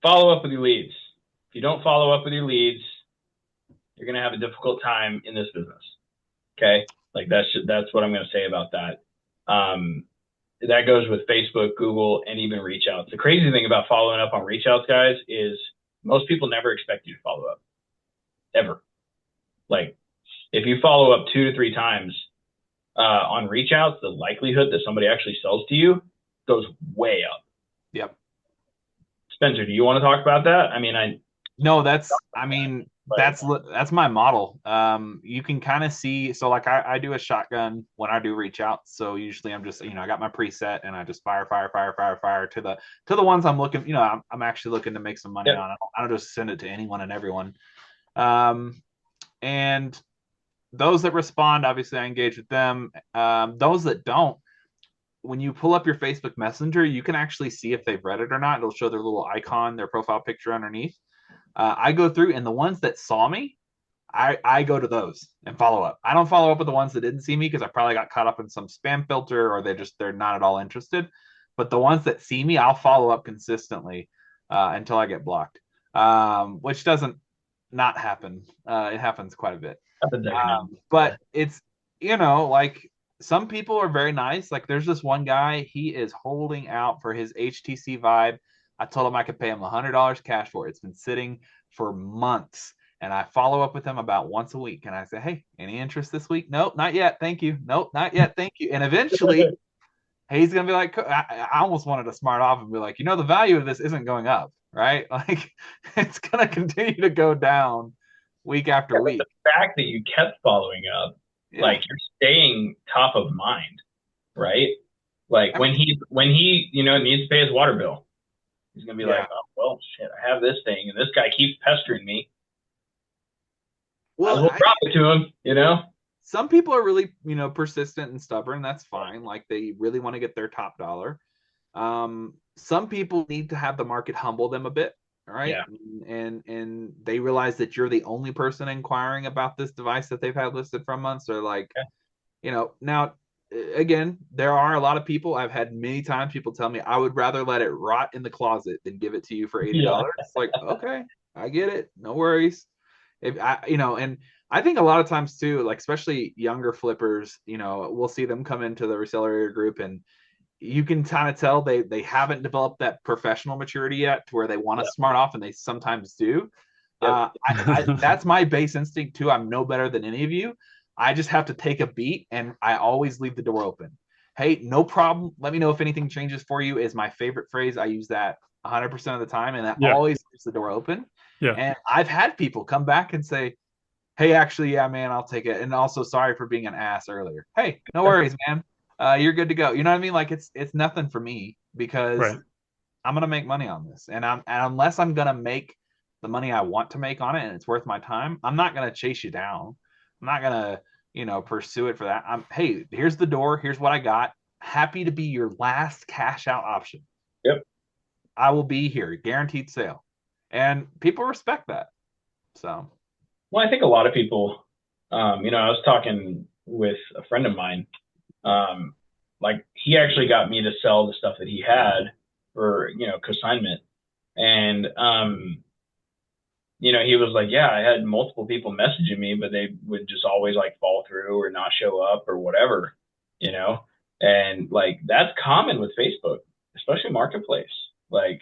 follow up with your leads. If you don't follow up with your leads, you're gonna have a difficult time in this business. Okay, like that's what I'm gonna say about that. That goes with Facebook, Google, and even reach outs. The crazy thing about following up on reach outs, guys, is most people never expect you to follow up ever. Like if you follow up 2 to 3 times on reach outs, the likelihood that somebody actually sells to you goes way up. Yep. Spencer, do you want to talk about that? I mean, that's my model. You can kind of see, so like I do a shotgun when I do reach out. So usually I'm just, I got my preset and I just fire to the ones I'm looking, I'm actually looking to make some money on. I don't just send it to anyone and everyone. And those that respond, obviously I engage with them. Those that don't, when you pull up your Facebook Messenger, you can actually see if they've read it or not. It'll show their little icon, their profile picture underneath. I go through, and the ones that saw me, I go to those and follow up. I don't follow up with the ones that didn't see me because I probably got caught up in some spam filter or they're not at all interested. But the ones that see me, I'll follow up consistently until I get blocked, which doesn't not happen. It happens quite a bit. But it's, like some people are very nice. Like there's this one guy, he is holding out for his HTC Vive. I told him I could pay him $100 cash for it. It's been sitting for months. And I follow up with him about once a week. And I say, hey, any interest this week? Nope, not yet. Thank you. Nope, not yet. Thank you. And eventually he's going to be like, I almost wanted to smart off and be like, the value of this isn't going up, right? Like it's going to continue to go down week after week. The fact that you kept following up, like you're staying top of mind, right? Like when he needs to pay his water bill, he's gonna be like, oh well, shit, I have this thing, and this guy keeps pestering me. Well, I drop it to him, Some people are really, persistent and stubborn. That's fine. Like they really want to get their top dollar. Some people need to have the market humble them a bit. All right. Yeah. And they realize that you're the only person inquiring about this device that they've had listed for months. Or like, now again, there are a lot of people. I've had many times people tell me I would rather let it rot in the closet than give it to you for $80. Yeah. It's like, okay, I get it. No worries. And I think a lot of times too, like especially younger flippers, we'll see them come into the reseller area group and you can kind of tell they haven't developed that professional maturity yet to where they want to smart off, and they sometimes do. That's my base instinct too. I'm no better than any of you. I just have to take a beat, and I always leave the door open. Hey, no problem. Let me know if anything changes for you is my favorite phrase. I use that 100% of the time, and that always leaves the door open. Yeah. And I've had people come back and say, hey, actually, yeah, man, I'll take it. And also, sorry for being an ass earlier. Hey, no worries, man. You're good to go. You know what I mean? Like it's nothing for me because I'm gonna make money on this, and unless I'm gonna make the money I want to make on it and it's worth my time, I'm not gonna chase you down. I'm not gonna pursue it for that. Hey, here's the door. Here's what I got. Happy to be your last cash out option. Yep. I will be here, guaranteed sale, and people respect that. So, well, I think a lot of people. I was talking with a friend of mine like he actually got me to sell the stuff that he had for, consignment. And, he was like, yeah, I had multiple people messaging me, but they would just always like fall through or not show up or whatever, you know? And like that's common with Facebook, especially marketplace. Like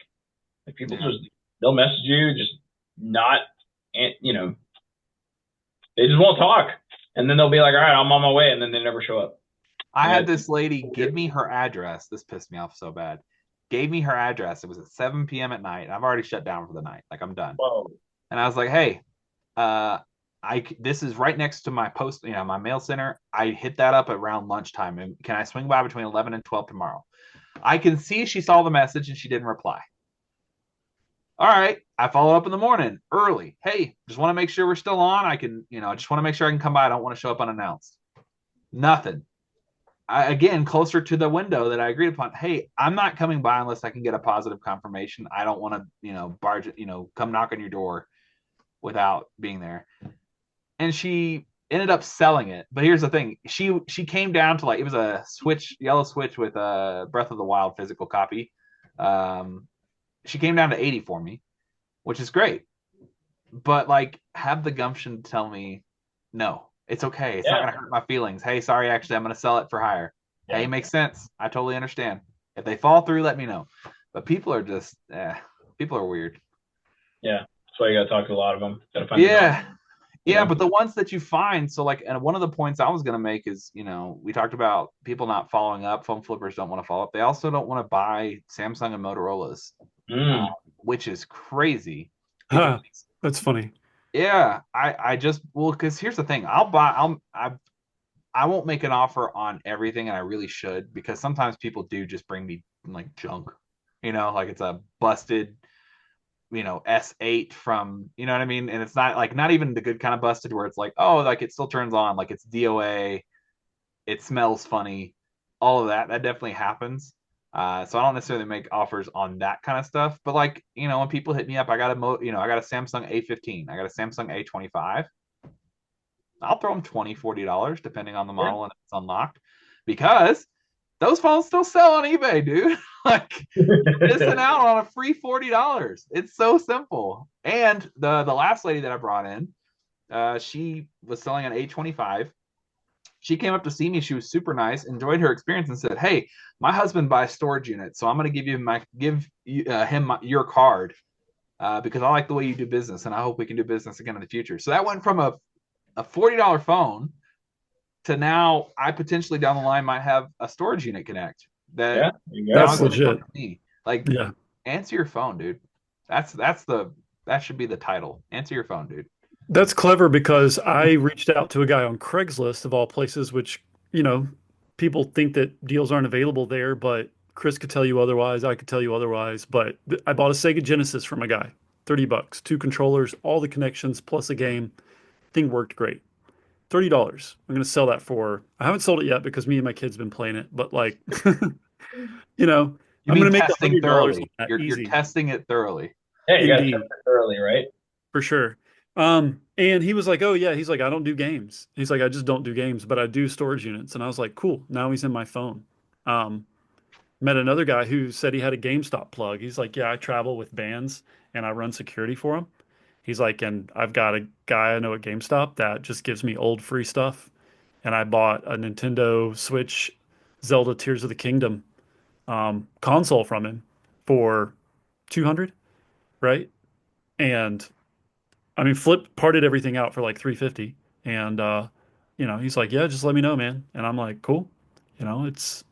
people Yeah. they'll message you, just not, you know, they just won't talk. And then they'll be like, all right, I'm on my way. And then they never show up. I And had this lady give me her address. This pissed me off so bad. Gave me her address. It was at 7 p.m. at night. I've already shut down for the night. Like I'm done. whoa. And I was like, hey, uh, this is right next to my post, my mail center. I hit that up around lunchtime. And can I swing by between 11 and 12 tomorrow? I can see she saw the message and she didn't reply. All right. I follow up in the morning early. Hey, just want to make sure we're still on. I can, just want to make sure I can come by. I don't want to show up unannounced. Nothing. Again, closer to the window that I agreed upon. Hey, I'm not coming by unless I can get a positive confirmation. I don't want to, barge, come knock on your door without being there. And she ended up selling it. But here's the thing: she came down to it was a yellow switch with a Breath of the Wild physical copy. She came down to 80 for me, which is great. But have the gumption to tell me, no, it's okay. It's not going to hurt my feelings. Hey, sorry, actually, I'm going to sell it for higher. Yeah. Hey, makes sense. I totally understand. If they fall through, let me know. But people are just, people are weird. Yeah, that's why you got to talk to a lot of them. Yeah, but the ones that you find, and one of the points I was going to make is, we talked about people not following up. Phone flippers don't want to follow up. They also don't want to buy Samsung and Motorola's, which is crazy. That's funny. Yeah, because here's the thing. I won't make an offer on everything, and I really should, because sometimes people do just bring me junk, it's a busted, S8 from, you know what I mean? And it's not even the good kind of busted where it's it still turns on, it's DOA, it smells funny, all of that. That definitely happens. So I don't necessarily make offers on that kind of stuff, but when people hit me up, I got a Samsung A15, I got a Samsung A25. I'll throw them $20-$40 depending on the model and if it's unlocked, because those phones still sell on eBay, dude. You're missing out on a free $40. It's so simple. And the last lady that I brought in, she was selling an A25. She came up to see me. She was super nice, enjoyed her experience, and said, "Hey, my husband buys storage units, so I'm going to give him your card because I like the way you do business, and I hope we can do business again in the future." So that went from a $40 phone to now I potentially down the line might have a storage unit connect. That's legit. Answer your phone, dude. That should be the title. Answer your phone, dude. That's clever, because I reached out to a guy on Craigslist of all places, which, people think that deals aren't available there, but Chris could tell you otherwise. I could tell you otherwise. But I bought a Sega Genesis from a guy, $30, 2 controllers, all the connections plus a game. Thing worked great. $30. I'm going to sell that for. I haven't sold it yet because me and my kids been playing it, but I'm going to make $100 on that. You're testing it thoroughly. Yeah, you got to test it thoroughly, right? For sure. And he was like, "Oh yeah," he's like, "I don't do games." He's like, "I just don't do games, but I do storage units." And I was like, "Cool." Now he's in my phone. Met another guy who said he had a GameStop plug. He's like, "Yeah, I travel with bands and I run security for them." He's like, "And I've got a guy I know at GameStop that just gives me old free stuff." And I bought a Nintendo Switch Zelda Tears of the Kingdom console from him for 200, right? And I mean, Flip parted everything out for like 350. And he's like, "Yeah, just let me know, man." And I'm like, "Cool." It's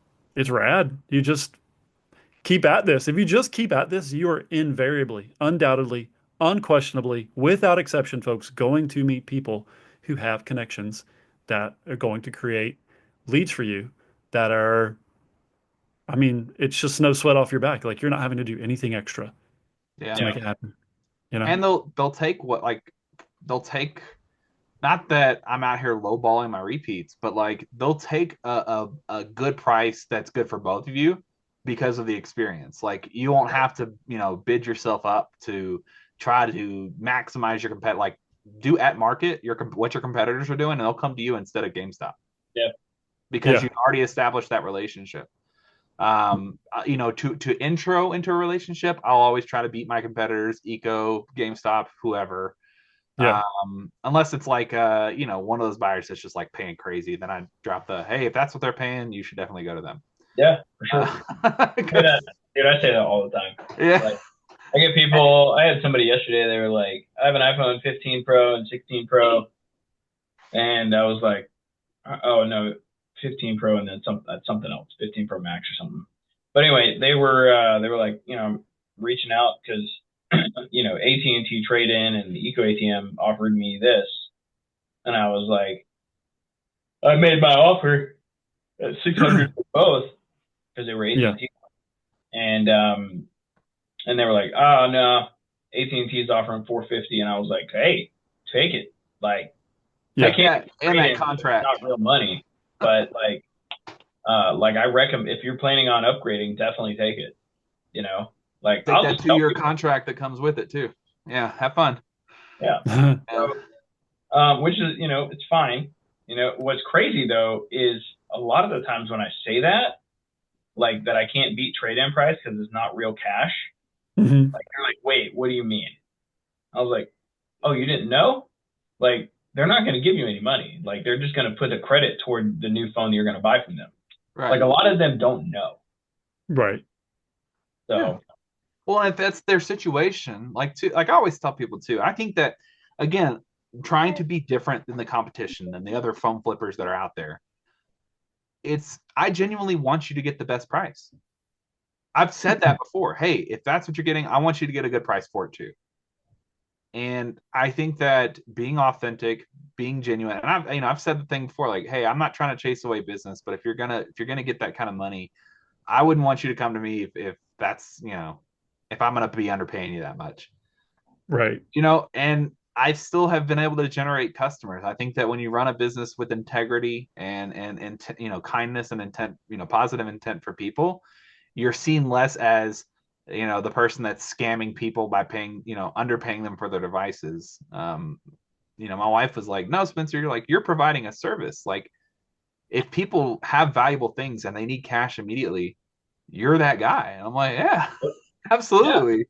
rad. You just keep at this. If you just keep at this, you are invariably, undoubtedly, unquestionably, without exception, folks, going to meet people who have connections that are going to create leads for you that are, I mean, it's just no sweat off your back. Like you're not having to do anything extra to make it happen. And they'll take not that I'm out here lowballing my repeats, but they'll take a good price that's good for both of you because of the experience. You won't have to, bid yourself up to try to maximize your do at market what your competitors are doing, and they'll come to you instead of GameStop. Yeah. because Yeah. you've already established that relationship. To intro into a relationship, I'll always try to beat my competitors, Eco, GameStop, whoever. Yeah. Unless it's like one of those buyers that's just like paying crazy, then I drop the, hey, if that's what they're paying, you should definitely go to them. Yeah, for sure. Dude, I say that all the time. Yeah. Like, I get people. I had somebody yesterday. They were like, I have an iPhone 15 Pro and 16 Pro, and I was like, oh no, 15 Pro and then something else, 15 Pro Max or something. But anyway, they were like, reaching out because AT&T trade in and the Eco ATM offered me this, and I was like, I made my offer at 600 for both because they were Yeah. AT&T, and they were like, oh no, AT&T is offering 450, and I was like, hey, take it. Like, I Yeah. can't And trade that in, contract. it's not real money, but like I recommend if you're planning on upgrading, definitely take it. Like Take I'll that just tell 2-year people, contract that comes with it too. Yeah, have fun. yeah. Yeah. So, which is it's fine. What's crazy though is a lot of the times when I say that, like that I can't beat trade-in price because it's not real cash. Mhm. Like they're like, wait, what do you mean? I was like, oh, you didn't know? Like they're not going to give you any money. Like they're just going to put a credit toward the new phone that you're going to buy from them. Right. Like a lot of them don't know. Right. Yeah. So Well, if that's their situation, like I always tell people too, I think that again, trying to be different than the competition, than the other phone flippers that are out there, I genuinely want you to get the best price. I've said that before. Hey, if that's what you're getting, I want you to get a good price for it too. And I think that being authentic, being genuine, and I've said the thing before, like, hey, I'm not trying to chase away business, but if you're gonna get that kind of money, I wouldn't want you to come to me if that's if I'm gonna be underpaying you that much. Right. And I still have been able to generate customers. I think that when you run a business with integrity and kindness and intent, positive intent for people, you're seen less as the person that's scamming people by paying underpaying them for their devices. My wife was like, no, Spencer, you're providing a service. Like, if people have valuable things and they need cash immediately, you're that guy. And I'm like, yeah, absolutely.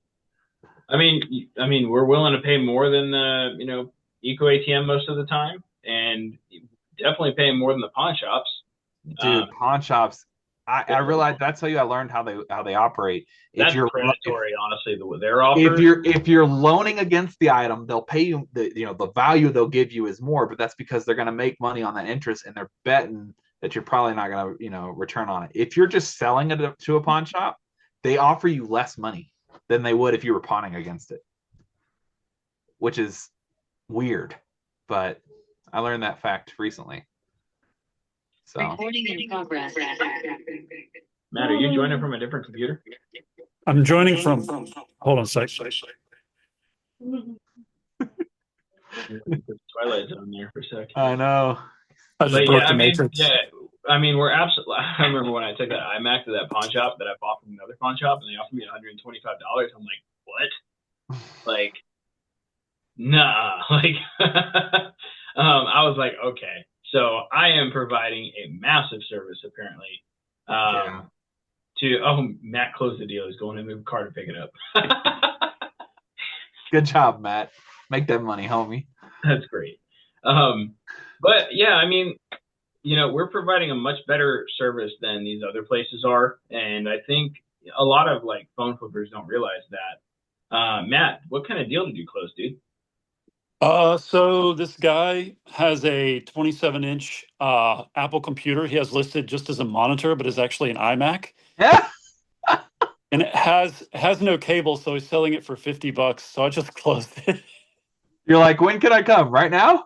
we're willing to pay more than the Eco ATM most of the time, and definitely paying more than the pawn shops. Dude, pawn shops. I realized that's how I learned how they operate. That's predatory, honestly. Their offers. If you're loaning against the item, they'll pay you the value they'll give you is more, but that's because they're going to make money on that interest, and they're betting that you're probably not going to return on it. If you're just selling it to a pawn shop, they offer you less money than they would if you were pawning against it, which is weird, but I learned that fact recently. So, recording in progress. Matt, are you joining from a different computer? I'm joining from. Hold on a sec. Twilight Zone there for a sec. I know. I just broke the matrix. We're absolutely. I remember when I took that iMac to that pawn shop that I bought from another pawn shop, and they offered me $125. I'm like, what? Like, nah. Like, I was like, okay. So I am providing a massive service apparently. Matt closed the deal. He's going to move a car to pick it up. Good job, Matt. Make that money, homie. That's great. But yeah, we're providing a much better service than these other places are, and I think a lot of like phone flippers don't realize that. Matt, what kind of deal did you close, dude? So this guy has a 27-inch Apple computer. He has listed just as a monitor, but is actually an iMac. Yeah. And it has no cable, so he's selling it for $50. So I just closed it. You're like, when can I come? Right now?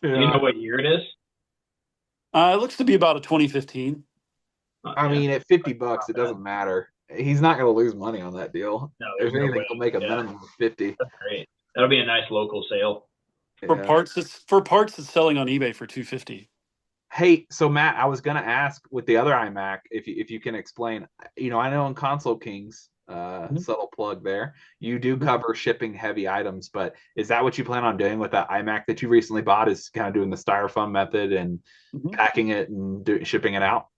Do you know what year it is? It looks to be about a 2015. I mean, at $50, it doesn't matter. He's not going to lose money on that deal. No, if anything, he'll make a minimum of 50. That's great. That'll be a nice local sale. For parts, it's selling on eBay for $250. Hey, so Matt, I was going to ask with the other iMac if you can explain. I know in Console Kings, Mhm. Subtle plug there. You do cover shipping heavy items, but is that what you plan on doing with that iMac that you recently bought? Is kind of doing the styrofoam method and Mhm. packing it and shipping it out?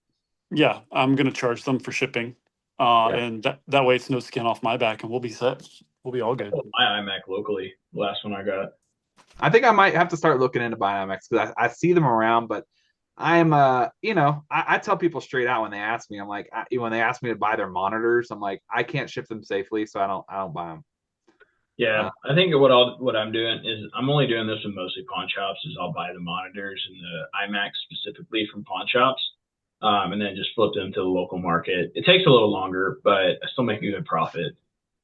Yeah, I'm gonna charge them for shipping, Yeah. and that way it's no skin off my back, and we'll be set. We'll be all good. My iMac locally, the last one I got. I think I might have to start looking into Biomex because I see them around, but I'm I tell people straight out when they ask me, I'm like when they ask me to buy their monitors, I'm like I can't ship them safely, so I don't buy them. Yeah, I think what I'm doing is I'm only doing this with mostly pawn shops. Is I'll buy the monitors and the iMac specifically from pawn shops, and then just flip them to the local market. It takes a little longer, but I still make a good profit.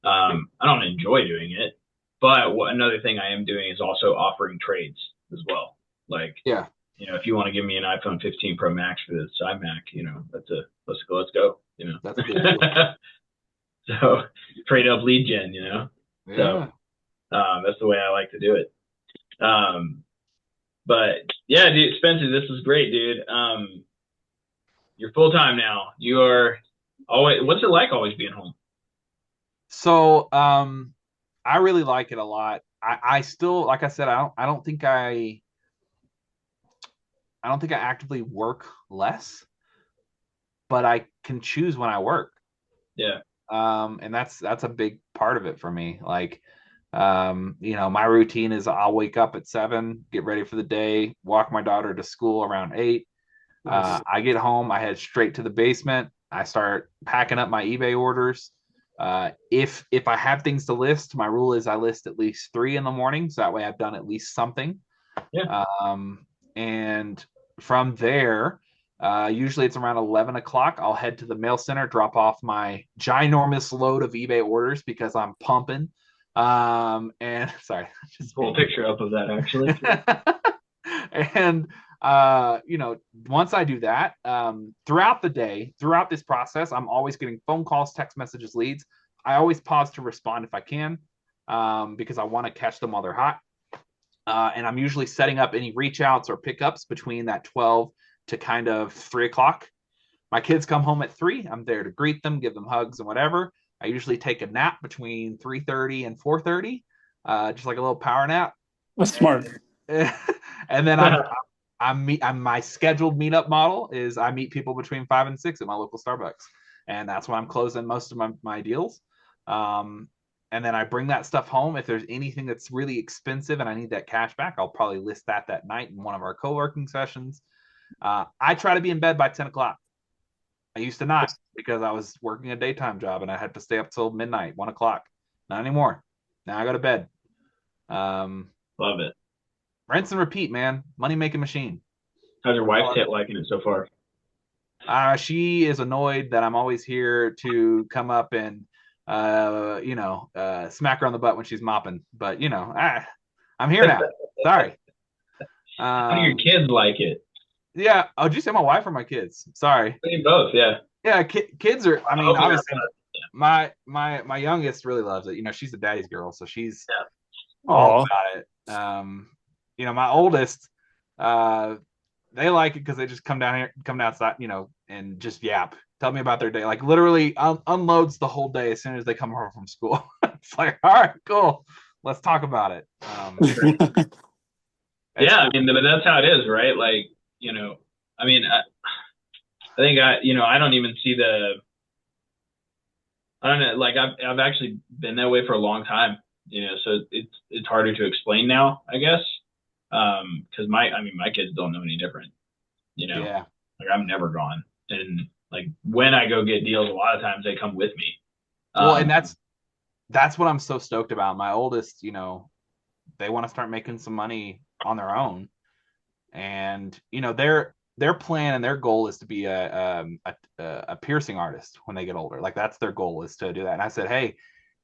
I don't enjoy doing it, but another thing I am doing is also offering trades as well. Like, Yeah, if you want to give me an iPhone 15 Pro Max for this iMac, that's a let's go. that's a good deal. So trade up lead gen. So Yeah. that's the way I like to do it. But yeah, dude, Spencer, this was great, dude. You're full time now. You are always. What's it like always being home? So I really like it a lot. I still, like I said, I don't think I actively work less, but I can choose when I work. Yeah, And that's a big part of it for me. Like, my routine is I'll wake up at 7, get ready for the day, walk my daughter to school around 8. Nice. I get home, I head straight to the basement. I start packing up my eBay orders. If I have things to list, my rule is I list at least 3 in the morning, so that way I've done at least something. yeah. And from there, usually it's around 11 o'clock. I'll head to the mail center, drop off my ginormous load of eBay orders because I'm pumping. And sorry, just Pull a picture up of that actually. and once I do that, throughout the day, throughout this process, I'm always getting phone calls, text messages, leads. I always pause to respond if I can, because I want to catch them while they're hot. And I'm usually setting up any reach outs or pickups between that 12 to kind of 3 o'clock. My kids come home at 3. I'm there to greet them, give them hugs and whatever. I usually take a nap between 3:30 and 4:30, just like a little power nap. That's smart. And then I'm my scheduled meetup model is I meet people between 5 and 6 at my local Starbucks, and that's when I'm closing most of my deals. And then I bring that stuff home. If there's anything that's really expensive and I need that cash back, I'll probably list that night in one of our co-working sessions. I try to be in bed by 10 o'clock. I used to not because I was working a daytime job and I had to stay up till midnight, 1 o'clock. Not anymore. Now I go to bed. Um, Love it. Rinse and repeat, man. Money making machine. How's your wife liking it so far? She is annoyed that I'm always here to come up and smack her on the butt when she's mopping. But I'm here now. Sorry. How do your kids like it? Yeah. Oh, did you say my wife or my kids? Sorry. Both, yeah. Yeah, kids are. I mean, Okay. obviously, my youngest really loves it. She's a daddy's girl, so she's all Oh, about it. My oldest, they like it because they just come outside, and just yap, tell me about their day. Like literally unloads the whole day as soon as they come home from school. It's like, all right, cool, let's talk about it. Yeah, cool. I mean, but that's how it is, right? Like, I mean, I think I don't even see I don't know, like I've actually been that way for a long time, so it's harder to explain now, I guess. Because my kids don't know any different, Yeah. like I'm never gone. And like when I go get deals, a lot of times they come with me. Well, and that's what I'm so stoked about. My oldest, they want to start making some money on their own, and their plan and their goal is to be a piercing artist when they get older. Like that's their goal, is to do that. And I said, hey,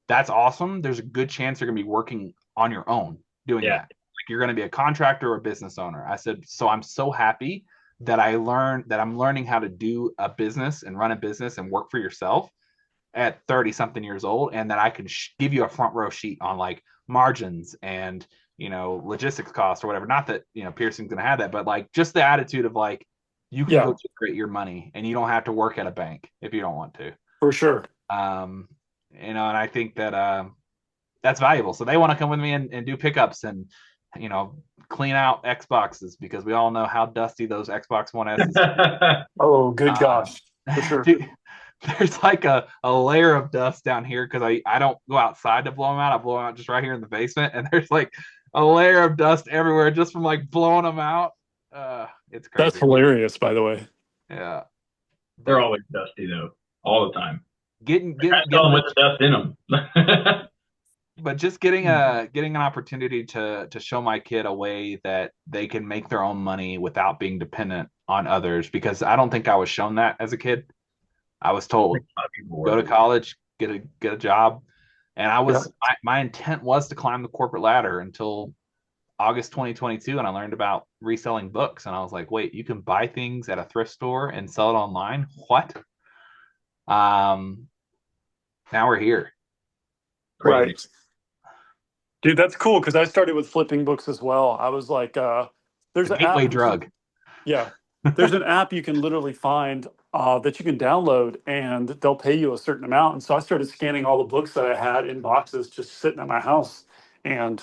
that's awesome. There's a good chance you're gonna be working on your own doing Yeah. that. Like you're gonna be a contractor or a business owner. I said, so I'm so happy that I'm learning how to do a business and run a business and work for yourself at 30 something years old, and that I can give you a front row sheet on like margins and logistics costs or whatever. Not that piercing's gonna have that, but like just the attitude of like you can yeah, go generate your money and you don't have to work at a bank if you don't want to. for sure. um and I think that that's valuable. So they want to come with me and do pickups and clean out Xboxes because we all know how dusty those Xbox One S's. Oh, good gosh, for sure. There's like a layer of dust down here because I don't go outside to blow them out. I blow them out just right here in the basement, and there's like a layer of dust everywhere just from like blowing them out. It's crazy. That's hilarious, by the way. Yeah, They're always dusty though, all the time. Getting with the dust in them. But just getting an opportunity to show my kid a way that they can make their own money without being dependent on others, because I don't think I was shown that as a kid. I was told go to college, get a job, and my intent was to climb the corporate ladder until August 2022, and I learned about reselling books, and I was like, wait, you can buy things at a thrift store and sell it online? What? Now we're here. Right. Dude, that's cool because I started with flipping books as well. I was like, there's an gateway app. drug. Yeah. There's an app you can literally find that you can download and they'll pay you a certain amount. And so I started scanning all the books that I had in boxes just sitting at my house. And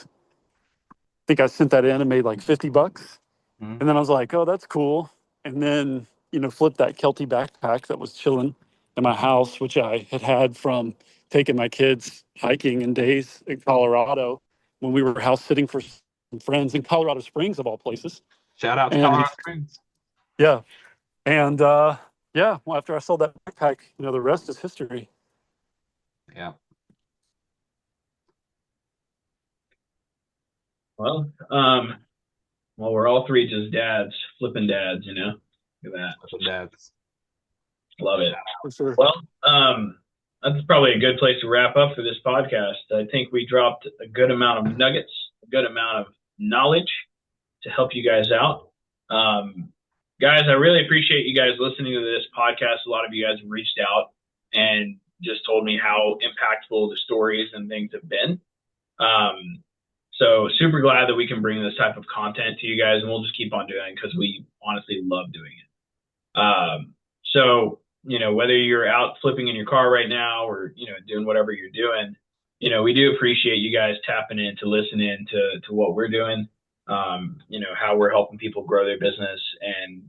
I think I sent that in and made like $50. Mm-hmm. And then I was like, oh, that's cool. And then, flipped that Kelty backpack that was chilling in my house, which I had from taking my kids hiking in days in Colorado when we were house sitting for some friends in Colorado Springs, of all places. Shout out to Colorado Springs. Yeah. And well, after I sold that backpack, the rest is history. Yeah. Well, we're all three just dads, flipping dads, Look at that. Flipping dads. Love it. For sure. Well, that's probably a good place to wrap up for this podcast. I think we dropped a good amount of nuggets, a good amount of knowledge to help you guys out. Guys, I really appreciate you guys listening to this podcast. A lot of you guys have reached out and just told me how impactful the stories and things have been. So super glad that we can bring this type of content to you guys, and we'll just keep on doing it because we honestly love doing it. So, whether you're out flipping in your car right now or, doing whatever you're doing, we do appreciate you guys tapping in to listen in to what we're doing, how we're helping people grow their business and,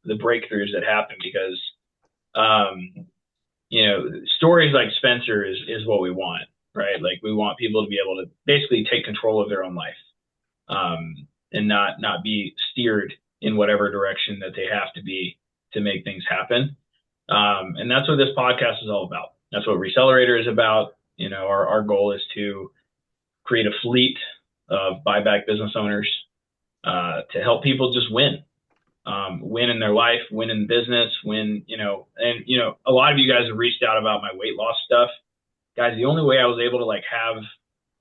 the breakthroughs that happen because, stories like Spencer is what we want, right? Like we want people to be able to basically take control of their own life, and not be steered in whatever direction that they have to be to make things happen. And that's what this podcast is all about. That's what Recelerator is about. Our goal is to create a fleet of buyback business owners to help people just win in their life, win in business, win, a lot of you guys have reached out about my weight loss stuff. Guys, the only way I was able to have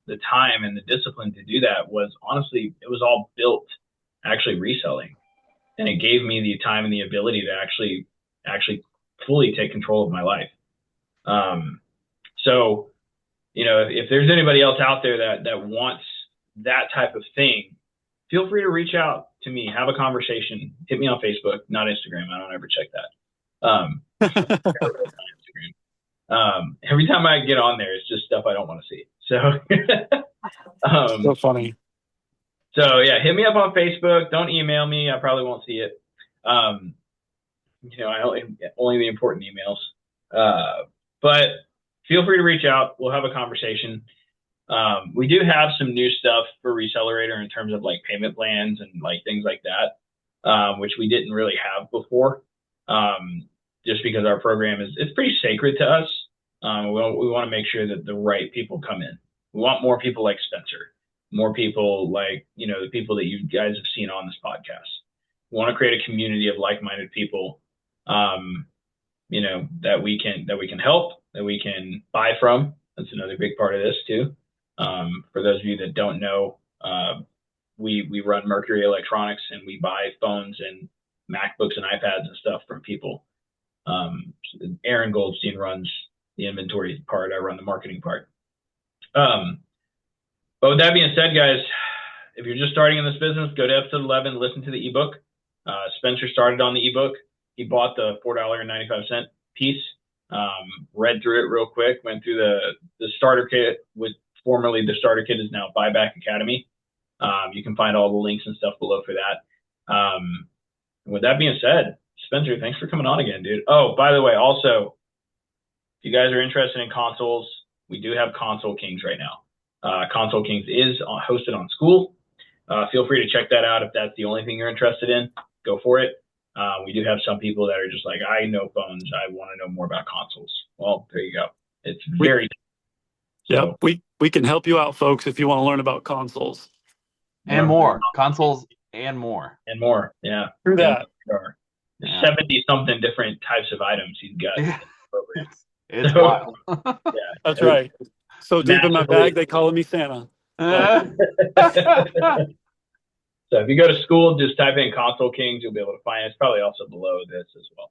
the time and the discipline to do that was honestly, it was all built actually reselling. And it gave me the time and the ability to actually fully take control of my life. So, if there's anybody else out there that wants that type of thing, feel free to reach out to me, have a conversation, hit me on Facebook, not Instagram. I don't ever check that. Instagram. Every time I get on there, it's just stuff I don't want to see. So, so funny. So yeah, hit me up on Facebook. Don't email me. I probably won't see it. I only the important emails. But feel free to reach out. We'll have a conversation. We do have some new stuff for Recelerator in terms of payment plans and things like that, which we didn't really have before. Just because our program it's pretty sacred to us. We want to make sure that the right people come in. We want more people like Spencer, more people like, the people that you guys have seen on this podcast. We want to create a community of like-minded people, that we can help, that we can buy from. That's another big part of this too. For those of you that don't know, we run Mercury Electronics and we buy phones and MacBooks and iPads and stuff from people. Aaron Goldstein runs the inventory part. I run the marketing part. But with that being said, guys, if you're just starting in this business, go to episode 11, listen to the ebook. Spencer started on the ebook. He bought the $4.95 piece. Read through it real quick, went through the starter kit, with formerly the starter kit is now BuyBack Academy. You can find all the links and stuff below for that. With that being said, Spencer, thanks for coming on again, dude. Oh, by the way, also, if you guys are interested in consoles, we do have Console Kings right now. Console Kings is hosted on School. Feel free to check that out if that's the only thing you're interested in. Go for it. We do have some people that are just like, I know phones. I want to know more about consoles. Well, there you go. It's very. Yeah, we can help you out, folks, if you want to learn about consoles. And more. Consoles and more. And more. Yeah. Through that. 70-something different types of items he's got. Yeah. It's wild. Yeah. That's right. So deep in my bag, they call me Santa. So if you go to School, just type in Console Kings. You'll be able to find it. It's probably also below this as well.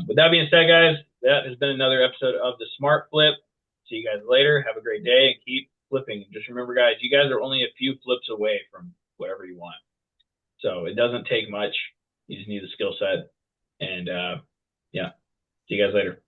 With that being said, guys, that has been another episode of The Smart Flip. See you guys later. Have a great day and keep flipping. And just remember, guys, you guys are only a few flips away from whatever you want. So it doesn't take much. You just need the skill set. And yeah, see you guys later.